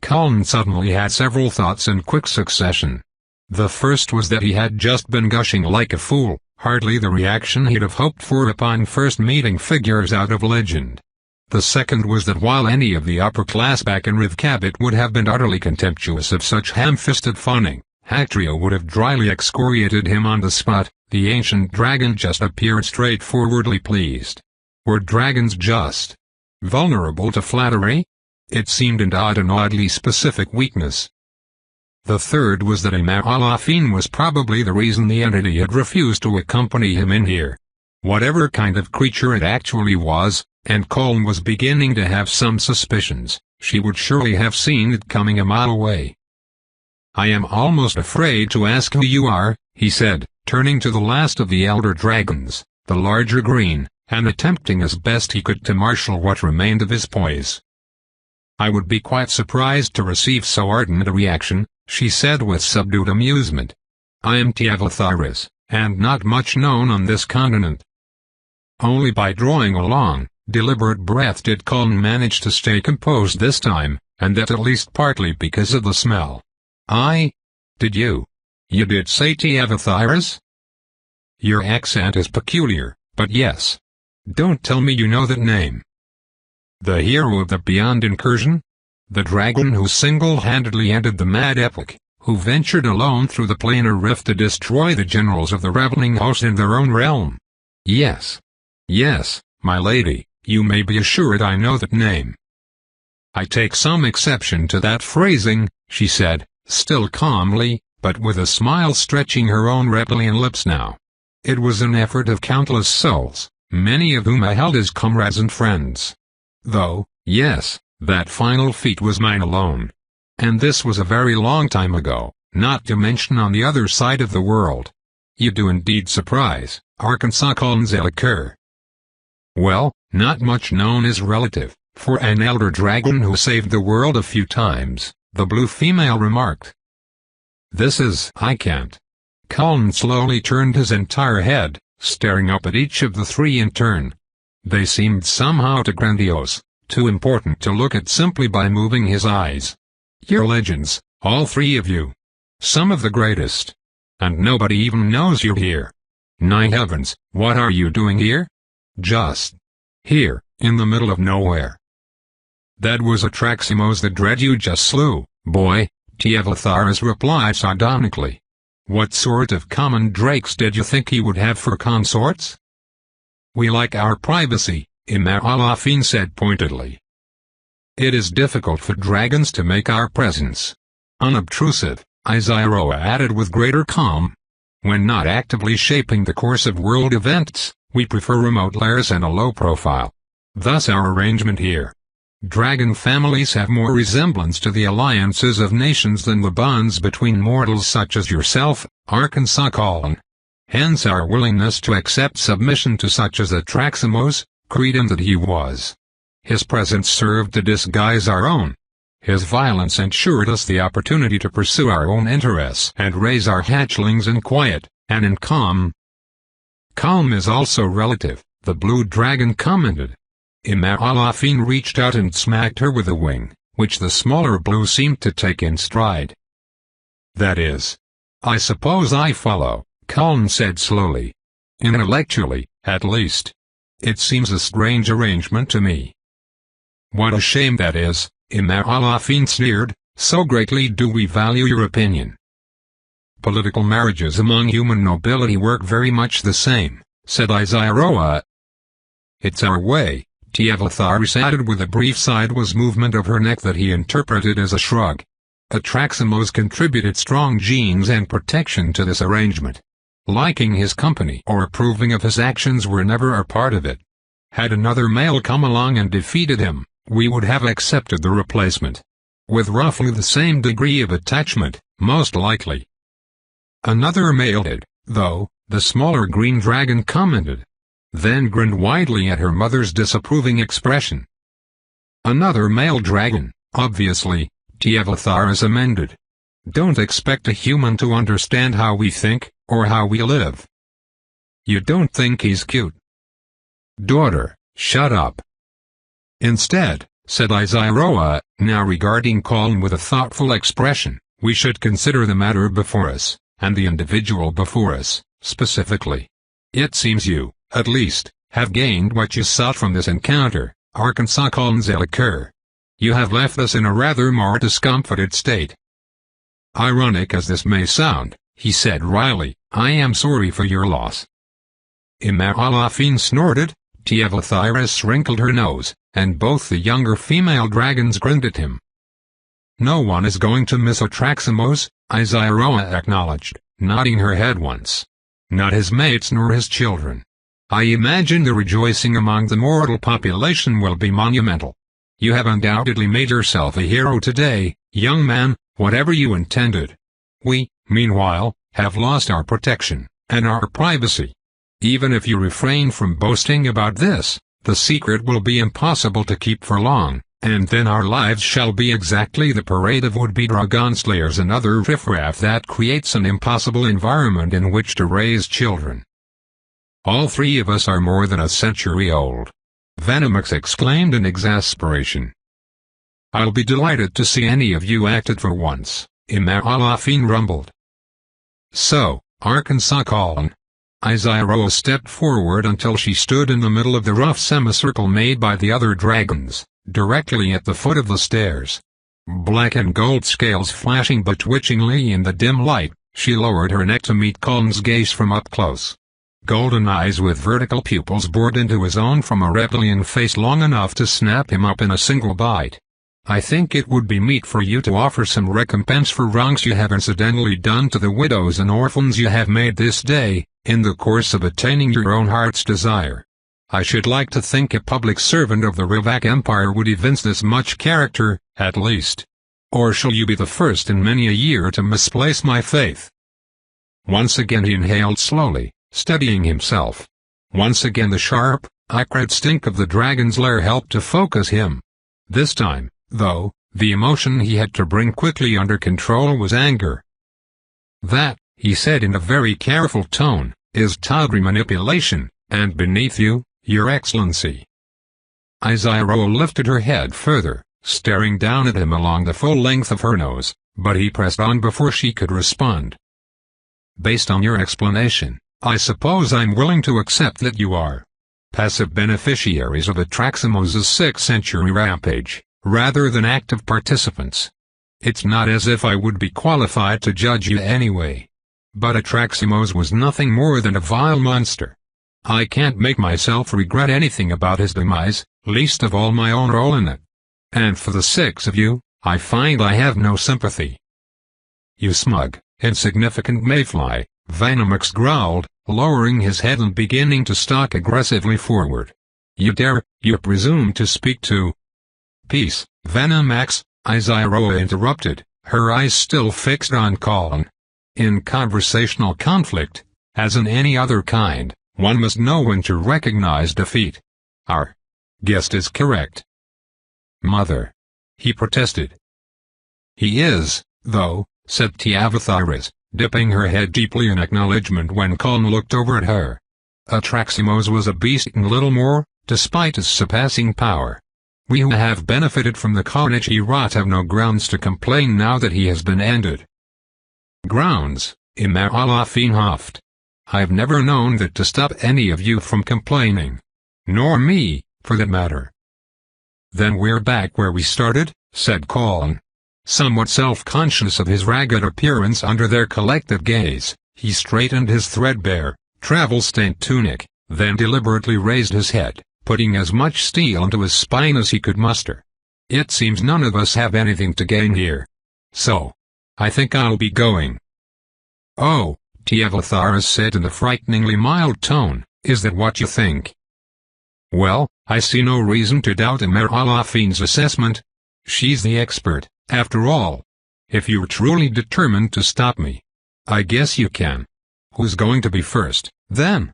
[SPEAKER 1] Colin suddenly had several thoughts in quick succession. The first was that he had just been gushing like a fool, hardly the reaction he'd have hoped for upon first meeting figures out of legend. The second was that while any of the upper class back in Rivkabit would have been utterly contemptuous of such ham-fisted fawning, Hactrio would have dryly excoriated him on the spot. The ancient dragon just appeared straightforwardly pleased. Were dragons just vulnerable to flattery? It seemed an odd and oddly specific weakness. The third was that Imar Alafin was probably the reason the entity had refused to accompany him in here. Whatever kind of creature it actually was, and Colin was beginning to have some suspicions, she would surely have seen it coming a mile away. I am almost afraid to ask who you are, he said, turning to the last of the elder dragons, the larger green, and attempting as best he could to marshal what remained of his poise. I would be quite surprised to receive so ardent a reaction, she said with subdued amusement. I am Tiavatharis, and not much known on this continent. Only by drawing a long, deliberate breath did Colin manage to stay composed this time, and that at least partly because of the smell. Did you? You did say Tiavatharis? Your accent is peculiar, but yes. Don't tell me you know that name. The hero of the Beyond incursion? The dragon who single-handedly ended the mad epic, who ventured alone through the planar rift to destroy the generals of the reveling host in their own realm. Yes. Yes, my lady, you may be assured I know that name. I take some exception to that phrasing, she said, still calmly, but with a smile stretching her own reptilian lips now. It was an effort of countless souls, many of whom I held as comrades and friends. Though, yes, that final feat was mine alone. And this was a very long time ago, not to mention on the other side of the world. You do indeed surprise, Arkansas Collins Ellicur. Well, not much known is relative, for an elder dragon who saved the world a few times, the blue female remarked. I can't. Colin slowly turned his entire head, staring up at each of the three in turn. They seemed somehow too grandiose, too important to look at simply by moving his eyes. You're legends, all three of you. Some of the greatest. And nobody even knows you're here. Nine heavens, what are you doing here? Just here, in the middle of nowhere. That was Atraximos the Dread you just slew, boy, Tiavatharis replied sardonically. What sort of common drakes did you think he would have for consorts? We like our privacy, Imar Alafin said pointedly. It is difficult for dragons to make our presence unobtrusive, Iziaroa added with greater calm. When not actively shaping the course of world events, we prefer remote lairs and a low profile. Thus our arrangement here. Dragon families have more resemblance to the alliances of nations than the bonds between mortals such as yourself, Arkansas Colin. Hence our willingness to accept submission to such as Atraximos, cretin that he was. His presence served to disguise our own. His violence ensured us the opportunity to pursue our own interests and raise our hatchlings in quiet, and in calm. Calm is also relative, the blue dragon commented. Imalafine reached out and smacked her with a wing, which the smaller blue seemed to take in stride. That is. I suppose I follow, Colin said slowly. Intellectually, at least. It seems a strange arrangement to me. What a shame that is, Imalafine sneered, so greatly do we value your opinion. Political marriages among human nobility work very much the same, said Izairoa. It's our way, Tiavatharis added with a brief sideways movement of her neck that he interpreted as a shrug. Atraximos contributed strong genes and protection to this arrangement. Liking his company or approving of his actions were never a part of it. Had another male come along and defeated him, we would have accepted the replacement. With roughly the same degree of attachment, most likely. Another male did, though, the smaller green dragon commented. Then grinned widely at her mother's disapproving expression. Another male dragon, obviously, Tiavatharis amended. Don't expect a human to understand how we think, or how we live. You don't think he's cute? Daughter, shut up. Instead, said Izairoa, now regarding Colin with a thoughtful expression, we should consider the matter before us, and the individual before us, specifically. It seems you, at least, have gained what you sought from this encounter, Arkansas Colin Zelikir. You have left us in a rather more discomfited state. Ironic as this may sound, he said wryly, I am sorry for your loss. Imalafine snorted, Tiavatharis wrinkled her nose, and both the younger female dragons grinned at him. No one is going to miss Atraximos, Izairoa acknowledged, nodding her head once. Not his mates nor his children. I imagine the rejoicing among the mortal population will be monumental. You have undoubtedly made yourself a hero today, young man, whatever you intended. We, meanwhile, have lost our protection, and our privacy. Even if you refrain from boasting about this, the secret will be impossible to keep for long, and then our lives shall be exactly the parade of would-be dragon slayers and other riffraff that creates an impossible environment in which to raise children. All three of us are more than a century old. Venomox exclaimed in exasperation. I'll be delighted to see any of you acted for once, Imalafine rumbled. So, Arkansas Colin. Izairoa stepped forward until she stood in the middle of the rough semicircle made by the other dragons, directly at the foot of the stairs. Black and gold scales flashing bewitchingly in the dim light, she lowered her neck to meet Colin's gaze from up close. Golden eyes with vertical pupils bored into his own from a reptilian face long enough to snap him up in a single bite. I think it would be meet for you to offer some recompense for wrongs you have incidentally done to the widows and orphans you have made this day, in the course of attaining your own heart's desire. I should like to think a public servant of the Rivak Empire would evince this much character, at least. Or shall you be the first in many a year to misplace my faith? Once again he inhaled slowly, steadying himself. Once again the sharp, acrid stink of the dragon's lair helped to focus him. This time, though, the emotion he had to bring quickly under control was anger. That, he said in a very careful tone, is tawdry manipulation, and beneath you, your excellency. Izairoa lifted her head further, staring down at him along the full length of her nose, but he pressed on before she could respond. Based on your explanation, I suppose I'm willing to accept that you are passive beneficiaries of Atraximos' 6th century rampage, rather than active participants. It's not as if I would be qualified to judge you anyway. But Atraximos was nothing more than a vile monster. I can't make myself regret anything about his demise, least of all my own role in it. And for the 6 of you, I find I have no sympathy. You smug, insignificant mayfly, Venomox growled, lowering his head and beginning to stalk aggressively forward. You presume to speak to Peace, Venomax, Izaroa interrupted, her eyes still fixed on Colin. In conversational conflict, as in any other kind, one must know when to recognize defeat. Our guest is correct. Mother, he protested. He is, though, said Tiavathyres, dipping her head deeply in acknowledgement when Colin looked over at her. Atraximos was a beast and little more, despite his surpassing power. We who have benefited from the carnage he wrought have no grounds to complain now that he has been ended. Grounds, Imaralafinhoft. I've never known that to stop any of you from complaining. Nor me, for that matter. Then we're back where we started, said Colin. Somewhat self-conscious of his ragged appearance under their collective gaze, he straightened his threadbare, travel-stained tunic, then deliberately raised his head, putting as much steel into his spine as he could muster. It seems none of us have anything to gain here. So, I think I'll be going. Oh, Tiavathyres said in a frighteningly mild tone, is that what you think? Well, I see no reason to doubt Imaralafin's assessment. She's the expert, after all. If you're truly determined to stop me, I guess you can. Who's going to be first, then?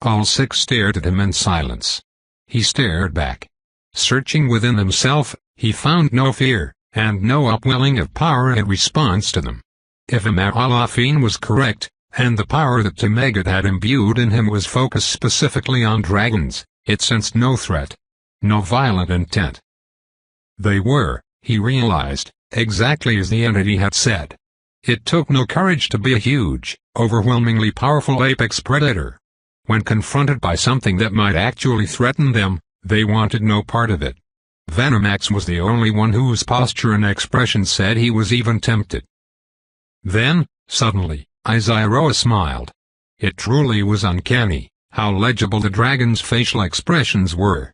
[SPEAKER 1] All six stared at him in silence. He stared back. Searching within himself, he found no fear, and no upwelling of power in response to them. If Imaralafin was correct, and the power that Temegat had imbued in him was focused specifically on dragons, it sensed no threat. No violent intent. They were, he realized, exactly as the entity had said. It took no courage to be a huge, overwhelmingly powerful apex predator. When confronted by something that might actually threaten them, they wanted no part of it. Venomax was the only one whose posture and expression said he was even tempted. Then, suddenly, Izaroa smiled. It truly was uncanny, how legible the dragon's facial expressions were.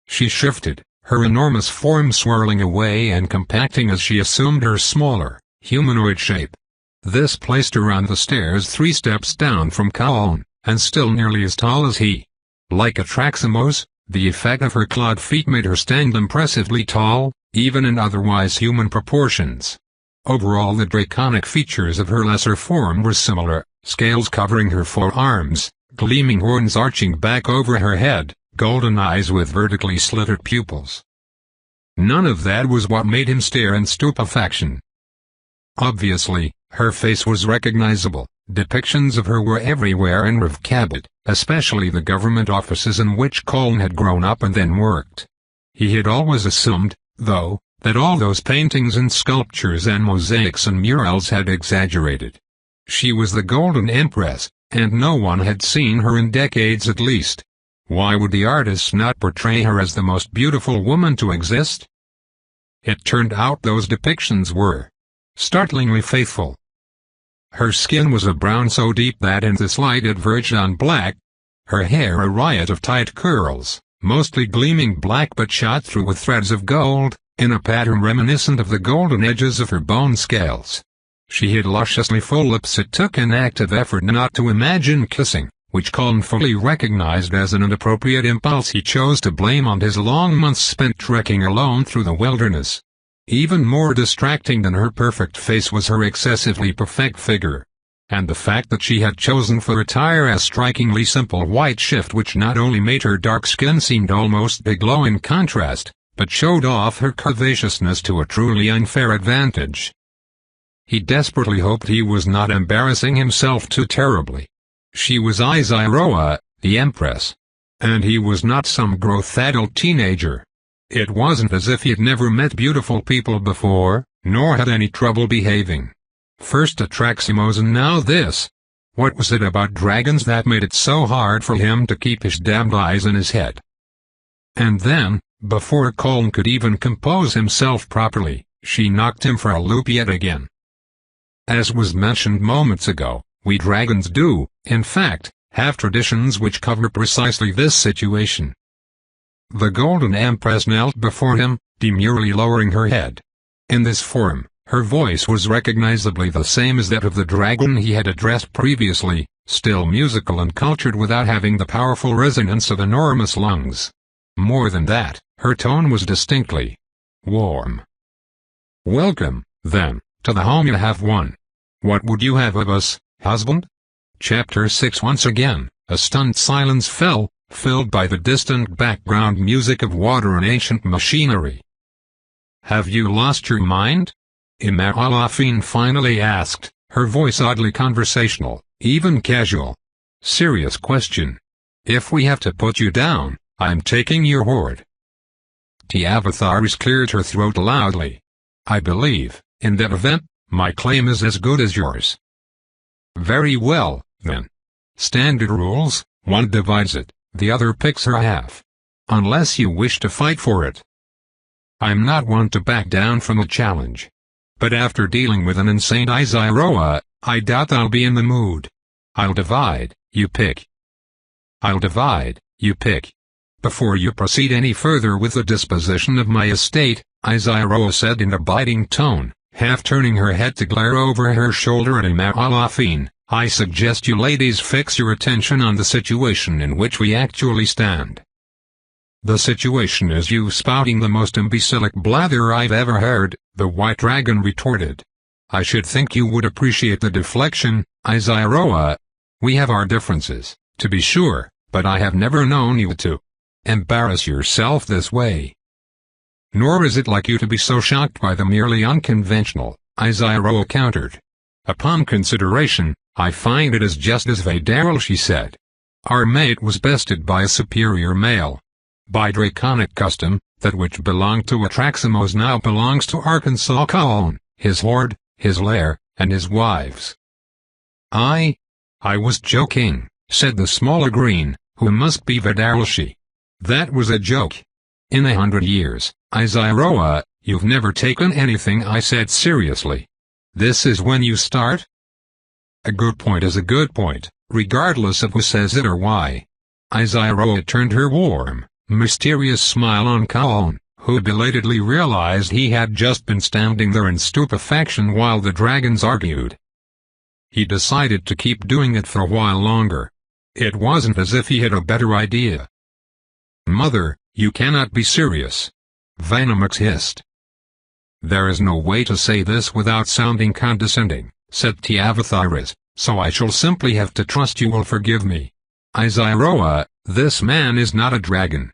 [SPEAKER 1] She shifted, her enormous form swirling away and compacting as she assumed her smaller, humanoid shape. This placed her on the stairs 3 steps down from Colin, and still nearly as tall as he. Like Atraximos, the effect of her clawed feet made her stand impressively tall, even in otherwise human proportions. Overall the draconic features of her lesser form were similar, scales covering her forearms, gleaming horns arching back over her head, golden eyes with vertically slitted pupils. None of that was what made him stare in stupefaction. Obviously, her face was recognizable. Depictions of her were everywhere in Revkabad, especially the government offices in which Colin had grown up and then worked. He had always assumed, though, that all those paintings and sculptures and mosaics and murals had exaggerated. She was the Golden Empress, and no one had seen her in decades at least. Why would the artists not portray her as the most beautiful woman to exist? It turned out those depictions were startlingly faithful. Her skin was a brown so deep that in this light it verged on black. Her hair a riot of tight curls, mostly gleaming black but shot through with threads of gold, in a pattern reminiscent of the golden edges of her bone scales. She had lusciously full lips. It took an active effort not to imagine kissing, which Colin fully recognized as an inappropriate impulse he chose to blame on his long months spent trekking alone through the wilderness. Even more distracting than her perfect face was her excessively perfect figure. And the fact that she had chosen for attire a strikingly simple white shift which not only made her dark skin seem almost a glow in contrast, but showed off her curvaceousness to a truly unfair advantage. He desperately hoped he was not embarrassing himself too terribly. She was Izaroa, the Empress. And he was not some growth-addled teenager. It wasn't as if he had never met beautiful people before, nor had any trouble behaving. First Atraximos and now this. What was it about dragons that made it so hard for him to keep his damned eyes in his head? And then, before Colin could even compose himself properly, she knocked him for a loop yet again. As was mentioned moments ago, we dragons do, in fact, have traditions which cover precisely this situation. The Golden Empress knelt before him, demurely lowering her head. In this form, her voice was recognizably the same as that of the dragon he had addressed previously, still musical and cultured without having the powerful resonance of enormous lungs. More than that, her tone was distinctly warm. "Welcome, then, to the home you have won. What would you have of us, husband?" Chapter 6. Once again, a stunned silence fell, filled by the distant background music of water and ancient machinery. "Have you lost your mind?" Imar-Alafin finally asked, her voice oddly conversational, even casual. "Serious question. If we have to put you down, I'm taking your word." Tiavatharis cleared her throat loudly. "I believe, in that event, my claim is as good as yours." "Very well, then. Standard rules, one divides it, the other picks her half. Unless you wish to fight for it." I'm not one to back down from a challenge. But after dealing with an insane Iziroa, I doubt I'll be in the mood. I'll divide, you pick. I'll divide, you pick. Before you proceed any further with the disposition of my estate, Iziroa said in a biting tone, half turning her head to glare over her shoulder at Imar-Alafin, I suggest you ladies fix your attention on the situation in which we actually stand. The situation is you spouting the most imbecilic blather I've ever heard, the White Dragon retorted. I should think you would appreciate the deflection, Iziroa. We have our differences, to be sure, but I have never known you to embarrass yourself this way. Nor is it like you to be so shocked by the merely unconventional, Iziroa countered. Upon consideration, I find it is just as Vadaryl, she said. Our mate was bested by a superior male. By draconic custom, that which belonged to Atraximos now belongs to Arkansas Colon, his horde, his lair, and his wives. I was joking, said the smaller green, who must be Vadaryl. That was a joke. In 100 years, Iziroa, you've never taken anything I said seriously. This is when you start? A good point is a good point, regardless of who says it or why. Iziroa turned her warm, mysterious smile on Colon, who belatedly realized he had just been standing there in stupefaction while the dragons argued. He decided to keep doing it for a while longer. It wasn't as if he had a better idea. Mother, you cannot be serious. Vanomax hissed. There is no way to say this without sounding condescending, said Tiavatharis, so I shall simply have to trust you will forgive me. Iziroa, this man is not a dragon.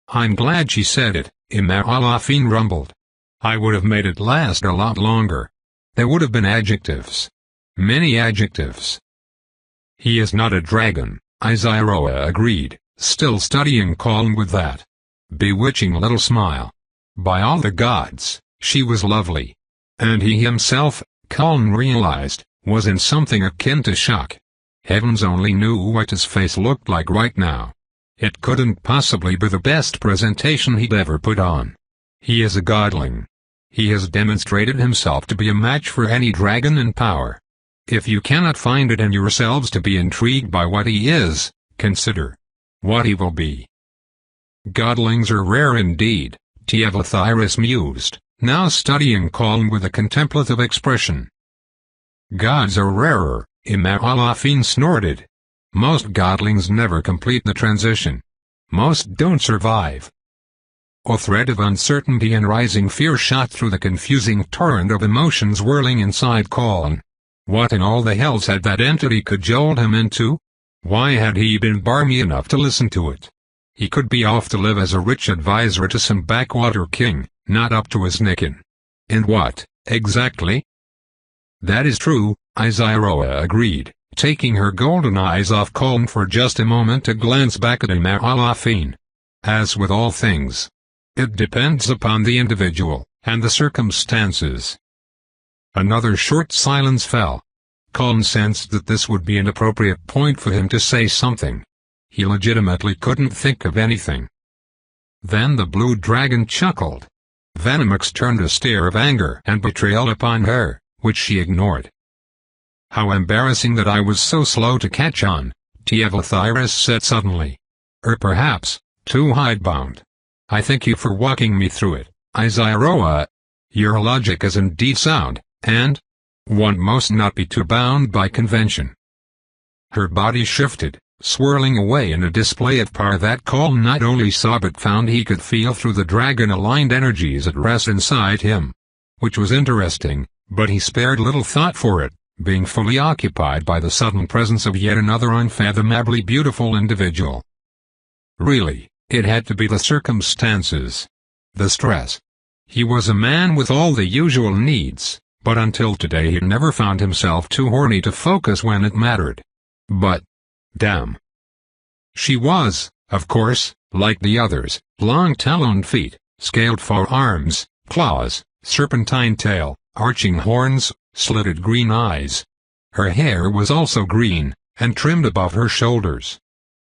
[SPEAKER 1] I'm glad she said it, Imar-Alafin rumbled. I would have made it last a lot longer. There would have been adjectives. Many adjectives. He is not a dragon, Iziroa agreed, still studying Colin with that bewitching little smile. By all the gods, she was lovely. And he himself, Colin realized, was in something akin to shock. Heavens only knew what his face looked like right now. It couldn't possibly be the best presentation he'd ever put on. He is a godling. He has demonstrated himself to be a match for any dragon in power. If you cannot find it in yourselves to be intrigued by what he is, consider what he will be. Godlings are rare indeed, Tiavatharis mused, now studying Colin with a contemplative expression. Gods are rarer, Imar-Alafin snorted. Most godlings never complete the transition. Most don't survive. A thread of uncertainty and rising fear shot through the confusing torrent of emotions whirling inside Colin. What in all the hells had that entity cajoled him into? Why had he been barmy enough to listen to it? He could be off to live as a rich advisor to some backwater king, not up to his nickin'. In what, exactly? That is true, Iziroa agreed, taking her golden eyes off Colin for just a moment to glance back at Imar-Alafin. As with all things, it depends upon the individual, and the circumstances. Another short silence fell. Colin sensed that this would be an appropriate point for him to say something. He legitimately couldn't think of anything. Then the blue dragon chuckled. Vanomax turned a stare of anger and betrayal upon her, which she ignored. How embarrassing that I was so slow to catch on, Tiavatharis said suddenly. Or perhaps, too hidebound. I thank you for walking me through it, Iziroa. Your logic is indeed sound, and one must not be too bound by convention. Her body shifted, swirling away in a display of power that Colin not only saw but found he could feel through the dragon-aligned energies at rest inside him. Which was interesting, but he spared little thought for it, being fully occupied by the sudden presence of yet another unfathomably beautiful individual. Really, it had to be the circumstances. The stress. He was a man with all the usual needs, but until today he'd never found himself too horny to focus when it mattered. But, damn. She was, of course, like the others, long taloned feet, scaled forearms, claws, serpentine tail, arching horns, slitted green eyes. Her hair was also green, and trimmed above her shoulders.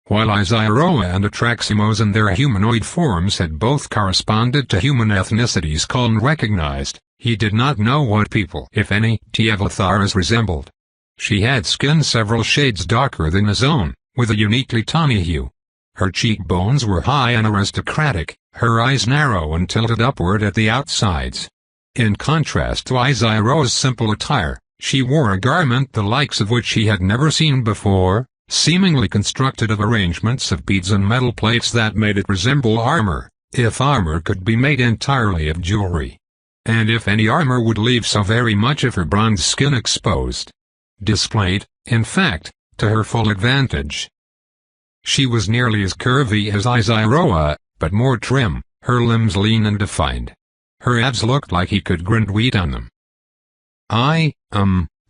[SPEAKER 1] While Izyroa and Atraximos in their humanoid forms had both corresponded to human ethnicities Colin recognized, he did not know what people, if any, Tiavatharas resembled. She had skin several shades darker than his own, with a uniquely tawny hue. Her cheekbones were high and aristocratic, her eyes narrow and tilted upward at the outsides. In contrast to Izyroa's simple attire, she wore a garment the likes of which he had never seen before, seemingly constructed of arrangements of beads and metal plates that made it resemble armor, if armor could be made entirely of jewelry. And if any armor would leave so very much of her bronze skin exposed. Displayed, in fact, to her full advantage. She was nearly as curvy as Izyroa, but more trim, her limbs lean and defined. Her abs looked like he could grind wheat on them.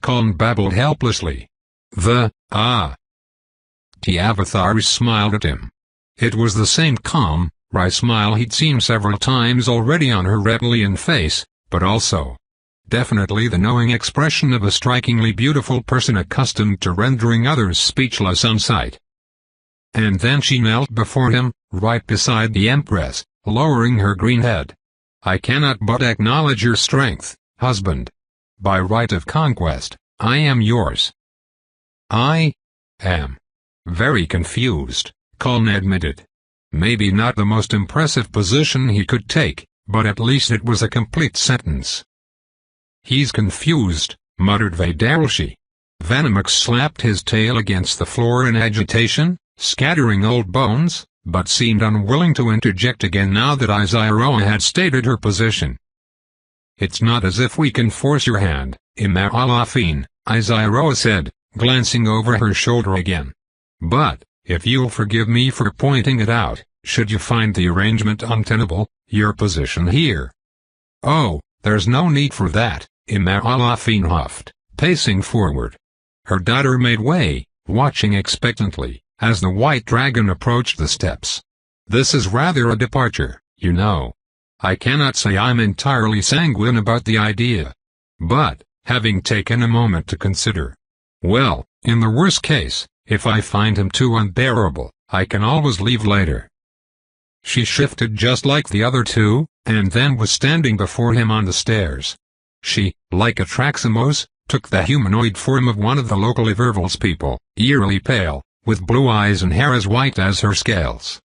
[SPEAKER 1] Colin babbled helplessly. Tiavatharas smiled at him. It was the same calm, wry smile he'd seen several times already on her reptilian face, but also, definitely the knowing expression of a strikingly beautiful person accustomed to rendering others speechless on sight. And then she knelt before him, right beside the Empress, lowering her green head. I cannot but acknowledge your strength, husband. By right of conquest, I am yours. I am very confused, Colin admitted. Maybe not the most impressive position he could take, but at least it was a complete sentence. He's confused, muttered Vaidaralshi. Venomox slapped his tail against the floor in agitation, scattering old bones, but seemed unwilling to interject again now that Izyroa had stated her position. It's not as if we can force your hand, Imar Alafin, Izyroa said, glancing over her shoulder again. But, if you'll forgive me for pointing it out, should you find the arrangement untenable, your position here. Oh, there's no need for that, Imar Alafin huffed, pacing forward. Her daughter made way, watching expectantly, as the white dragon approached the steps. This is rather a departure, you know. I cannot say I'm entirely sanguine about the idea. But, having taken a moment to consider, well, in the worst case, if I find him too unbearable, I can always leave later. She shifted just like the other two, and then was standing before him on the stairs. She, like Atraximos, took the humanoid form of one of the local Evervals people, eerily pale, with blue eyes and hair as white as her scales.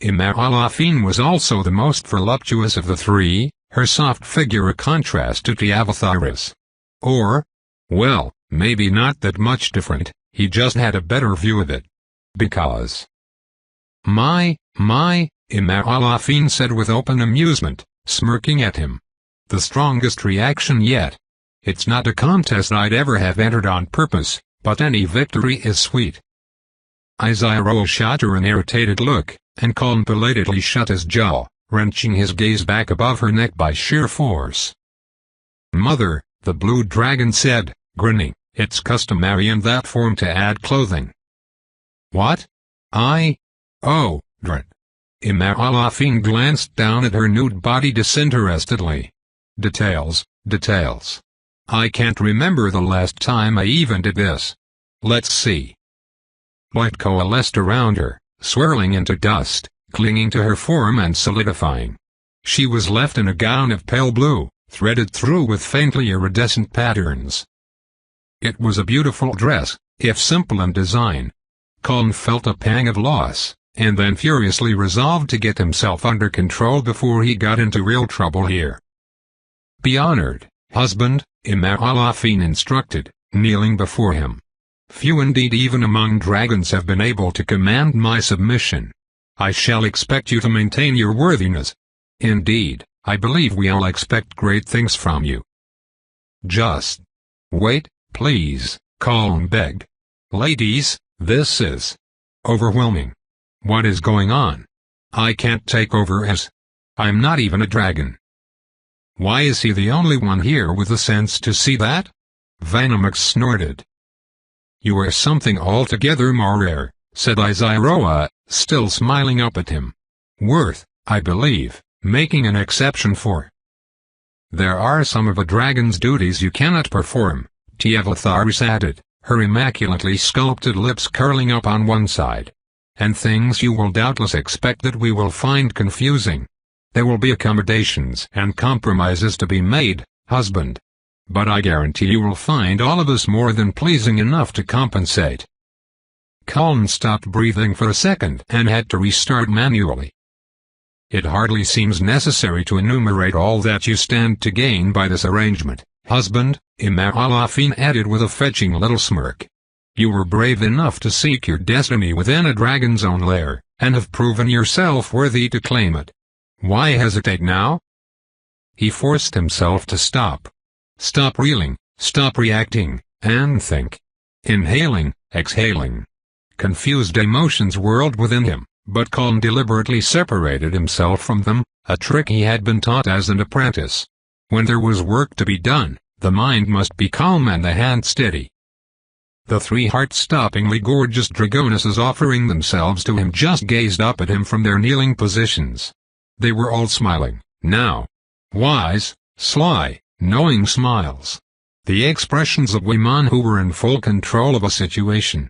[SPEAKER 1] Imar Alafin was also the most voluptuous of the three, her soft figure a contrast to Tiavatharas. Or, well, maybe not that much different, he just had a better view of it. Because. My, Imar Alafin said with open amusement, smirking at him. The strongest reaction yet. It's not a contest I'd ever have entered on purpose, but any victory is sweet. Izyroa shot her an irritated look, and Colin belatedly shut his jaw, wrenching his gaze back above her neck by sheer force. Mother, the blue dragon said, grinning, it's customary in that form to add clothing. What? Oh, drat. Imar Alafin glanced down at her nude body disinterestedly. Details. I can't remember the last time I even did this. Let's see. Light coalesced around her, swirling into dust, clinging to her form and solidifying. She was left in a gown of pale blue, threaded through with faintly iridescent patterns. It was a beautiful dress, if simple in design. Colin felt a pang of loss, and then furiously resolved to get himself under control before he got into real trouble here. Be honored, husband, Imar Alafin instructed, kneeling before him. Few indeed even among dragons have been able to command my submission. I shall expect you to maintain your worthiness. Indeed, I believe we all expect great things from you. Just wait, please, Colin begged. Ladies, this is overwhelming. What is going on? I can't take over as I'm not even a dragon. Why is he the only one here with the sense to see that? Venomox snorted. You are something altogether more rare, said Iziroa, still smiling up at him. Worth, I believe, making an exception for. There are some of a dragon's duties you cannot perform, Tiavatharis added, her immaculately sculpted lips curling up on one side. And things you will doubtless expect that we will find confusing. There will be accommodations and compromises to be made, husband. But I guarantee you will find all of us more than pleasing enough to compensate. Colin stopped breathing for a second and had to restart manually. It hardly seems necessary to enumerate all that you stand to gain by this arrangement, husband, Imaralafine added with a fetching little smirk. You were brave enough to seek your destiny within a dragon's own lair, and have proven yourself worthy to claim it. Why hesitate now? He forced himself to stop. Stop reeling, stop reacting, and think. Inhaling, exhaling. Confused emotions whirled within him, but Colin deliberately separated himself from them, a trick he had been taught as an apprentice. When there was work to be done, the mind must be calm and the hand steady. The three heart-stoppingly gorgeous dragonesses offering themselves to him just gazed up at him from their kneeling positions. They were all smiling, now. Wise, sly, knowing smiles. The expressions of women who were in full control of a situation.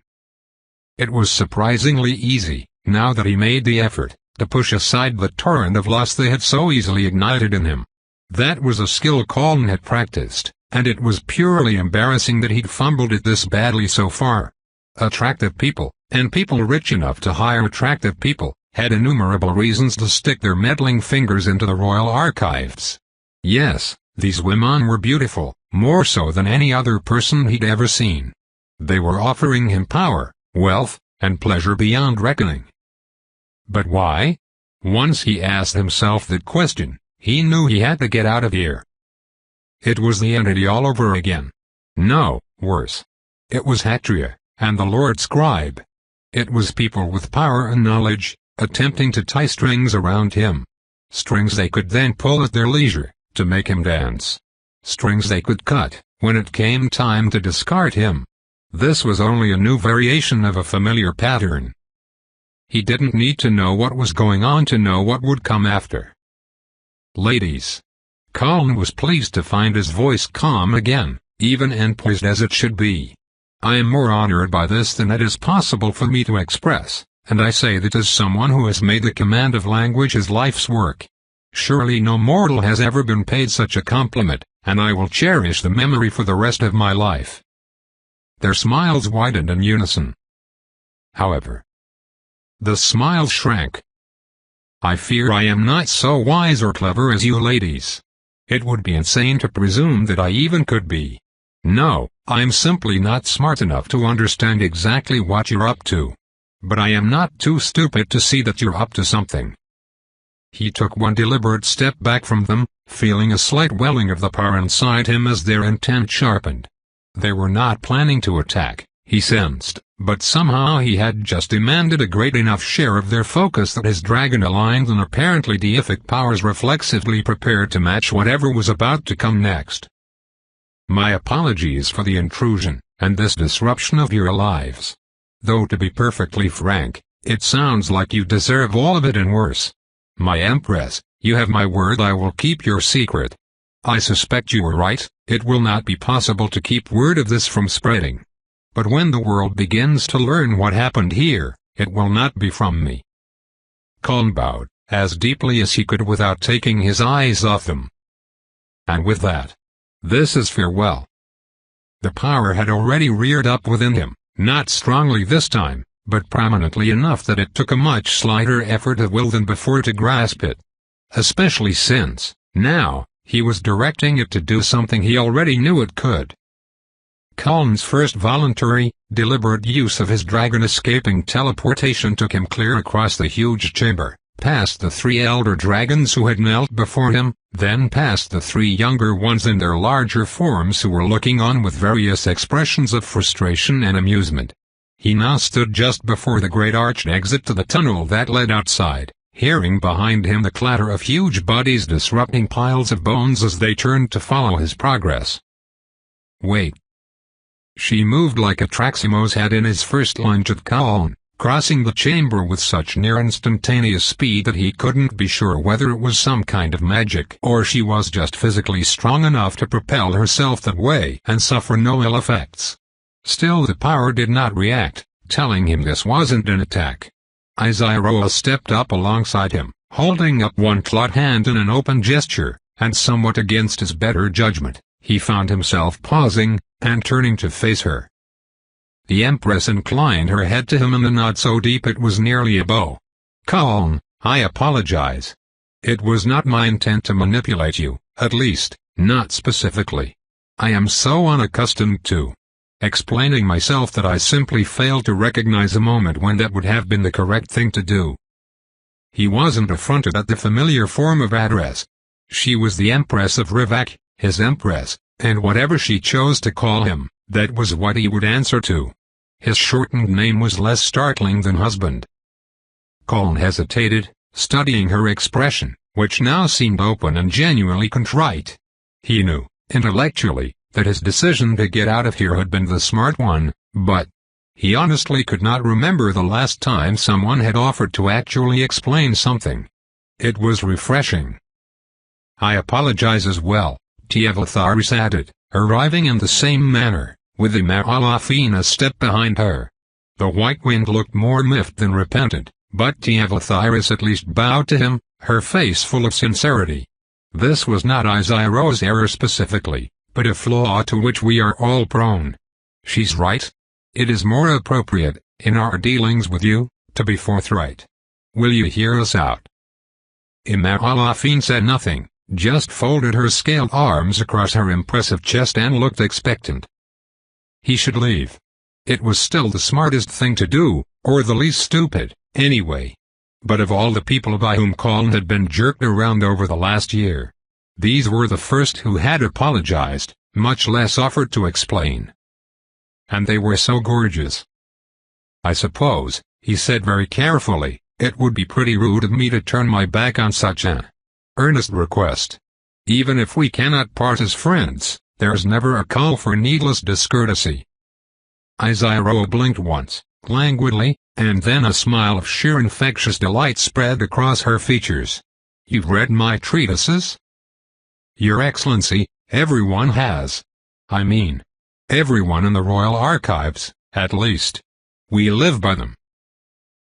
[SPEAKER 1] It was surprisingly easy, now that he made the effort, to push aside the torrent of lust they had so easily ignited in him. That was a skill Colin had practiced, and it was purely embarrassing that he'd fumbled it this badly so far. Attractive people, and people rich enough to hire attractive people, had innumerable reasons to stick their meddling fingers into the royal archives. Yes, these women were beautiful, more so than any other person he'd ever seen. They were offering him power, wealth, and pleasure beyond reckoning. But why? Once he asked himself that question, he knew he had to get out of here. It was the entity all over again. No, worse. It was Hatria, and the Lord Scribe. It was people with power and knowledge, attempting to tie strings around him. Strings they could then pull at their leisure, to make him dance. Strings they could cut, when it came time to discard him. This was only a new variation of a familiar pattern. He didn't need to know what was going on to know what would come after. Ladies. Colin was pleased to find his voice calm again, even and poised as it should be. I am more honored by this than it is possible for me to express, and I say that as someone who has made the command of language his life's work. Surely no mortal has ever been paid such a compliment, and I will cherish the memory for the rest of my life. Their smiles widened in unison. However, the smile shrank. I fear I am not so wise or clever as you ladies. It would be insane to presume that I even could be. No, I'm simply not smart enough to understand exactly what you're up to. But I am not too stupid to see that you're up to something. He took one deliberate step back from them, feeling a slight welling of the power inside him as their intent sharpened. They were not planning to attack, he sensed, but somehow he had just demanded a great enough share of their focus that his dragon-aligned and apparently deific powers reflexively prepared to match whatever was about to come next. My apologies for the intrusion, and this disruption of your lives. Though to be perfectly frank, it sounds like you deserve all of it and worse. My Empress, you have my word I will keep your secret. I suspect you were right, it will not be possible to keep word of this from spreading. But when the world begins to learn what happened here, it will not be from me. Colin bowed, as deeply as he could without taking his eyes off them. And with that, this is farewell. The power had already reared up within him, not strongly this time, but prominently enough that it took a much slighter effort of will than before to grasp it. Especially since, now, he was directing it to do something he already knew it could. Kaln's first voluntary, deliberate use of his dragon-escaping teleportation took him clear across the huge chamber, past the 3 elder dragons who had knelt before him, then past the 3 younger ones in their larger forms who were looking on with various expressions of frustration and amusement. He now stood just before the great arched exit to the tunnel that led outside, hearing behind him the clatter of huge bodies disrupting piles of bones as they turned to follow his progress. Wait. She moved like a Traximo's had in his first lunge at Kaln, crossing the chamber with such near instantaneous speed that he couldn't be sure whether it was some kind of magic or she was just physically strong enough to propel herself that way and suffer no ill effects. Still the power did not react, telling him this wasn't an attack. Aizaroa stepped up alongside him, holding up one clawed hand in an open gesture, and somewhat against his better judgment, he found himself pausing, and turning to face her. The Empress inclined her head to him in a nod so deep it was nearly a bow. Kaln, I apologize. It was not my intent to manipulate you, at least, not specifically. I am so unaccustomed to explaining myself that I simply failed to recognize a moment when that would have been the correct thing to do. He wasn't affronted at the familiar form of address. She was the Empress of Rivak, his Empress, and whatever she chose to call him, that was what he would answer to. His shortened name was less startling than husband. Kaln hesitated, studying her expression, which now seemed open and genuinely contrite. He knew, intellectually, that his decision to get out of here had been the smart one, but he honestly could not remember the last time someone had offered to actually explain something. It was refreshing. I apologize as well, Tiavatharis added, arriving in the same manner, with Imaralafine a step behind her. The White Wind looked more miffed than repentant, but Tiavatharis at least bowed to him, her face full of sincerity. This was not Aizaroa's error specifically, but a flaw to which we are all prone. She's right. It is more appropriate, in our dealings with you, to be forthright. Will you hear us out? Imaralafine said nothing, just folded her scaled arms across her impressive chest and looked expectant. He should leave. It was still the smartest thing to do, or the least stupid, anyway. But of all the people by whom Kaln had been jerked around over the last year, these were the first who had apologized, much less offered to explain. And they were so gorgeous. I suppose, he said very carefully, it would be pretty rude of me to turn my back on such an earnest request. Even if we cannot part as friends, there's never a call for needless discourtesy. Aizaroa blinked once, languidly, and then a smile of sheer infectious delight spread across her features. You've read my treatises? Your Excellency, everyone has. I mean, everyone in the Royal Archives, at least. We live by them.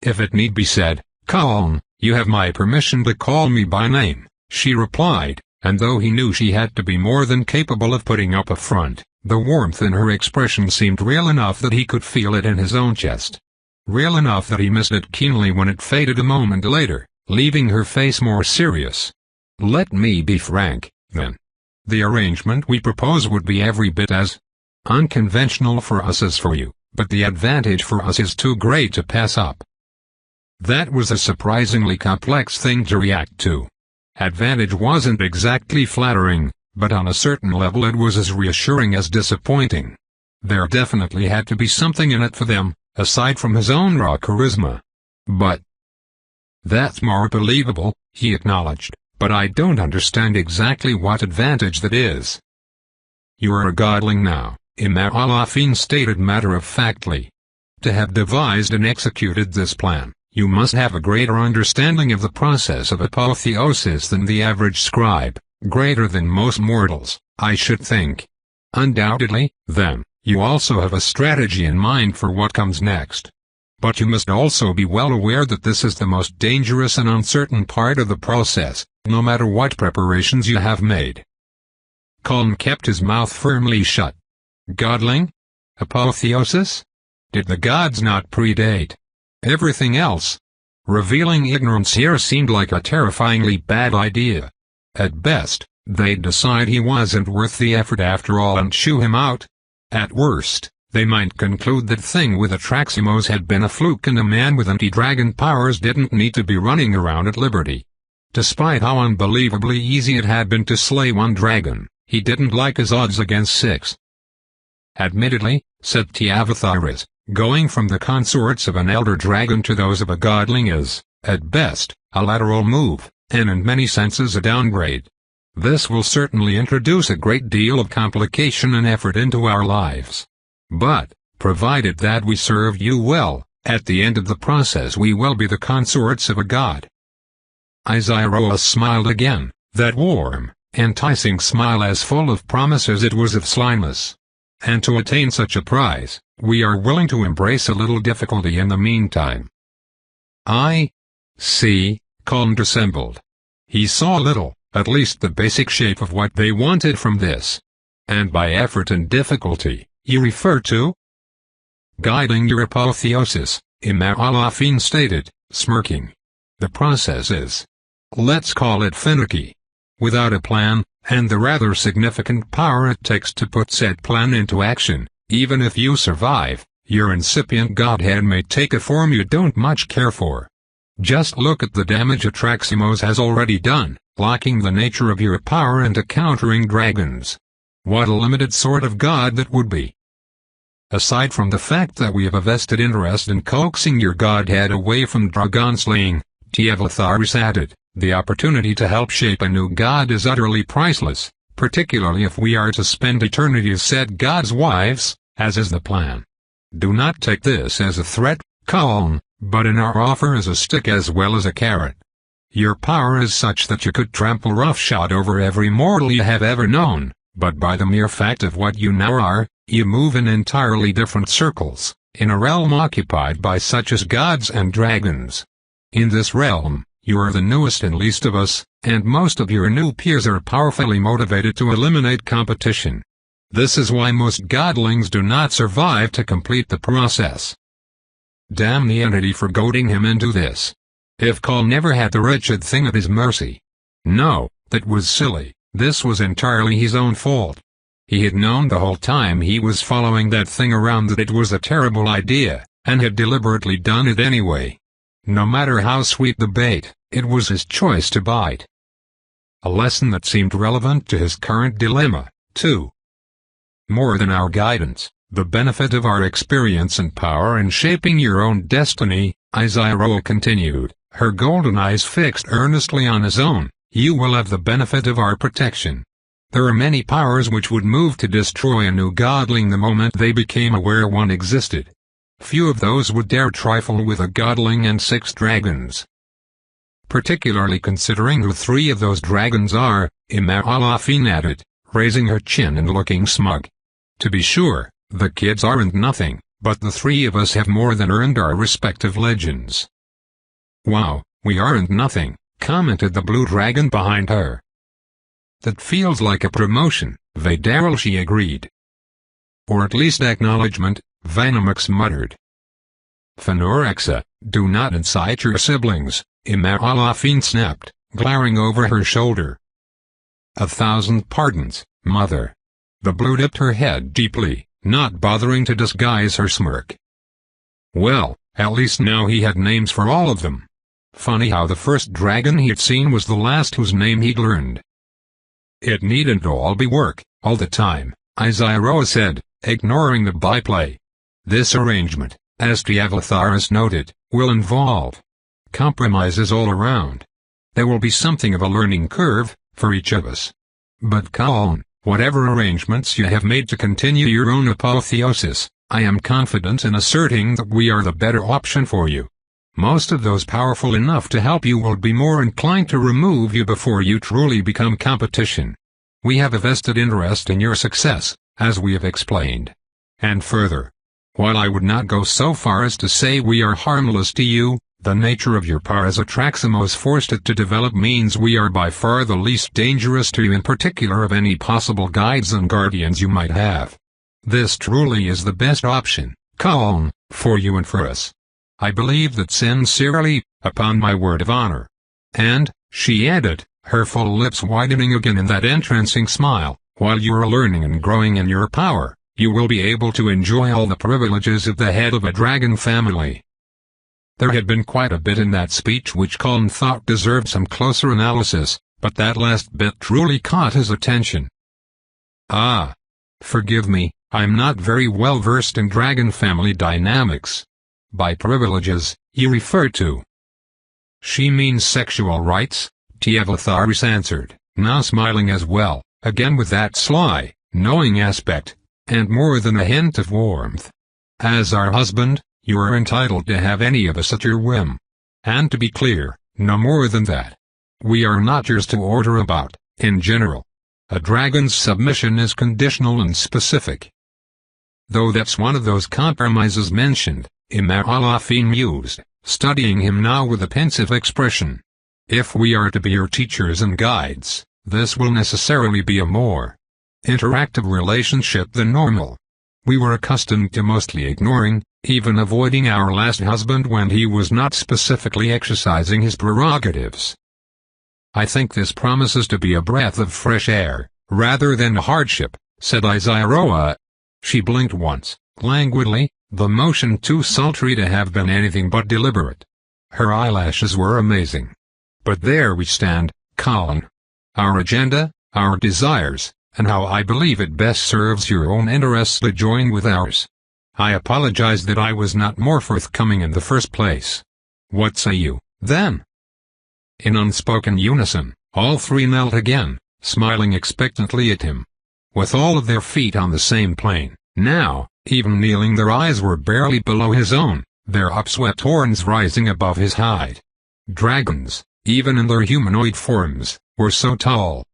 [SPEAKER 1] If it need be said, Kaln, you have my permission to call me by name, she replied, and though he knew she had to be more than capable of putting up a front, the warmth in her expression seemed real enough that he could feel it in his own chest. Real enough that he missed it keenly when it faded a moment later, leaving her face more serious. Let me be frank, then. The arrangement we propose would be every bit as unconventional for us as for you, but the advantage for us is too great to pass up. That was a surprisingly complex thing to react to. Advantage wasn't exactly flattering, but on a certain level it was as reassuring as disappointing. There definitely had to be something in it for them, aside from his own raw charisma. But that's more believable, he acknowledged, but I don't understand exactly what advantage that is. You are a godling now, Imaralafine stated matter-of-factly. To have devised and executed this plan, you must have a greater understanding of the process of apotheosis than the average scribe, greater than most mortals, I should think. Undoubtedly, then, you also have a strategy in mind for what comes next. But you must also be well aware that this is the most dangerous and uncertain part of the process, no matter what preparations you have made. Kaln kept his mouth firmly shut. Godling? Apotheosis? Did the gods not predate everything else? Revealing ignorance here seemed like a terrifyingly bad idea. At best, they'd decide he wasn't worth the effort after all and shoo him out. At worst, they might conclude that thing with Atraximos had been a fluke and a man with anti-dragon powers didn't need to be running around at liberty. Despite how unbelievably easy it had been to slay one dragon, he didn't like his odds against 6. Admittedly, said Tiavatharas, going from the consorts of an elder dragon to those of a godling is, at best, a lateral move, and in many senses a downgrade. This will certainly introduce a great deal of complication and effort into our lives. But, provided that we serve you well, at the end of the process we will be the consorts of a god. Isairoa smiled again, that warm, enticing smile as full of promise as it was of slyness. And to attain such a prize, we are willing to embrace a little difficulty in the meantime. I see, Colin dissembled. He saw little, at least the basic shape of what they wanted from this. And by effort and difficulty, you refer to? Guiding your apotheosis, Imam Alafin stated, smirking. The process is, let's call it finicky. Without a plan, and the rather significant power it takes to put said plan into action, even if you survive, your incipient godhead may take a form you don't much care for. Just look at the damage Atraximos has already done, locking the nature of your power into countering dragons. What a limited sort of god that would be. Aside from the fact that we have a vested interest in coaxing your godhead away from dragon slaying, Tiavatharas added, the opportunity to help shape a new god is utterly priceless, particularly if we are to spend eternity as said god's wives, as is the plan. Do not take this as a threat, Colin, but in our offer as a stick as well as a carrot. Your power is such that you could trample roughshod over every mortal you have ever known, but by the mere fact of what you now are, you move in entirely different circles, in a realm occupied by such as gods and dragons. In this realm, you are the newest and least of us, and most of your new peers are powerfully motivated to eliminate competition. This is why most godlings do not survive to complete the process. Damn the entity for goading him into this. If Col never had the wretched thing at his mercy. No, that was silly, this was entirely his own fault. He had known the whole time he was following that thing around that it was a terrible idea, and had deliberately done it anyway. No matter how sweet the bait, it was his choice to bite. A lesson that seemed relevant to his current dilemma, too. More than our guidance, the benefit of our experience and power in shaping your own destiny, Isairoa continued, her golden eyes fixed earnestly on his own, you will have the benefit of our protection. There are many powers which would move to destroy a new godling the moment they became aware one existed. Few of those would dare trifle with a godling and 6 dragons. Particularly considering who 3 of those dragons are, Imam Alafin added, raising her chin and looking smug. To be sure, the kids aren't nothing, but the 3 of us have more than earned our respective legends. Wow, we aren't nothing, commented the blue dragon behind her. That feels like a promotion, Vadaryl, she agreed. Or at least acknowledgement, Vanamax muttered. Phenorexa, do not incite your siblings, Imam Alafin snapped, glaring over her shoulder. 1,000 pardons, mother. The blue dipped her head deeply, not bothering to disguise her smirk. Well, at least now he had names for all of them. Funny how the first dragon he'd seen was the last whose name he'd learned. It needn't all be work, all the time, Isairoa said, ignoring the byplay. This arrangement, as Tiavatharas noted, will involve compromises all around. There will be something of a learning curve, for each of us. But Colin, whatever arrangements you have made to continue your own apotheosis, I am confident in asserting that we are the better option for you. Most of those powerful enough to help you will be more inclined to remove you before you truly become competition. We have a vested interest in your success, as we have explained. And further, while I would not go so far as to say we are harmless to you, the nature of your power as Atraximos forced it to develop means we are by far the least dangerous to you, in particular of any possible guides and guardians you might have. This truly is the best option, Colin, for you and for us. I believe that sincerely, upon my word of honor. And, she added, her full lips widening again in that entrancing smile, while you are learning and growing in your power, you will be able to enjoy all the privileges of the head of a dragon family. There had been quite a bit in that speech which Colin thought deserved some closer analysis, but that last bit truly caught his attention. Ah. Forgive me, I'm not very well versed in dragon family dynamics. By privileges, you refer to. She means sexual rights, Tiavatharis answered, now smiling as well, again with that sly, knowing aspect, and more than a hint of warmth. As our husband, you are entitled to have any of us at your whim. And to be clear, no more than that. We are not yours to order about, in general. A dragon's submission is conditional and specific. Though that's one of those compromises mentioned, Imaralafin mused, studying him now with a pensive expression. If we are to be your teachers and guides, this will necessarily be a more interactive relationship than normal. We were accustomed to mostly ignoring, even avoiding our last husband when he was not specifically exercising his prerogatives. I think this promises to be a breath of fresh air, rather than a hardship, said Isaroa. She blinked once, languidly, the motion too sultry to have been anything but deliberate. Her eyelashes were amazing. But there we stand, Colin. Our agenda, our desires, and how I believe it best serves your own interests to join with ours. I apologize that I was not more forthcoming in the first place. What say you, then? In unspoken unison, all three knelt again, smiling expectantly at him. With all of their feet on the same plane, now, even kneeling their eyes were barely below his own, their upswept horns rising above his hide. Dragons, even in their humanoid forms, were so tall.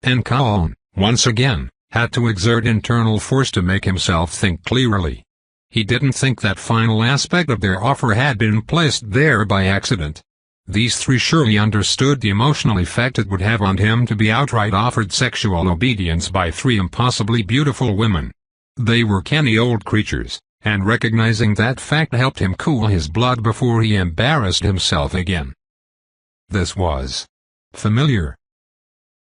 [SPEAKER 1] And Colin, once again, had to exert internal force to make himself think clearly. He didn't think that final aspect of their offer had been placed there by accident. These three surely understood the emotional effect it would have on him to be outright offered sexual obedience by three impossibly beautiful women. They were canny old creatures, and recognizing that fact helped him cool his blood before he embarrassed himself again. This was familiar.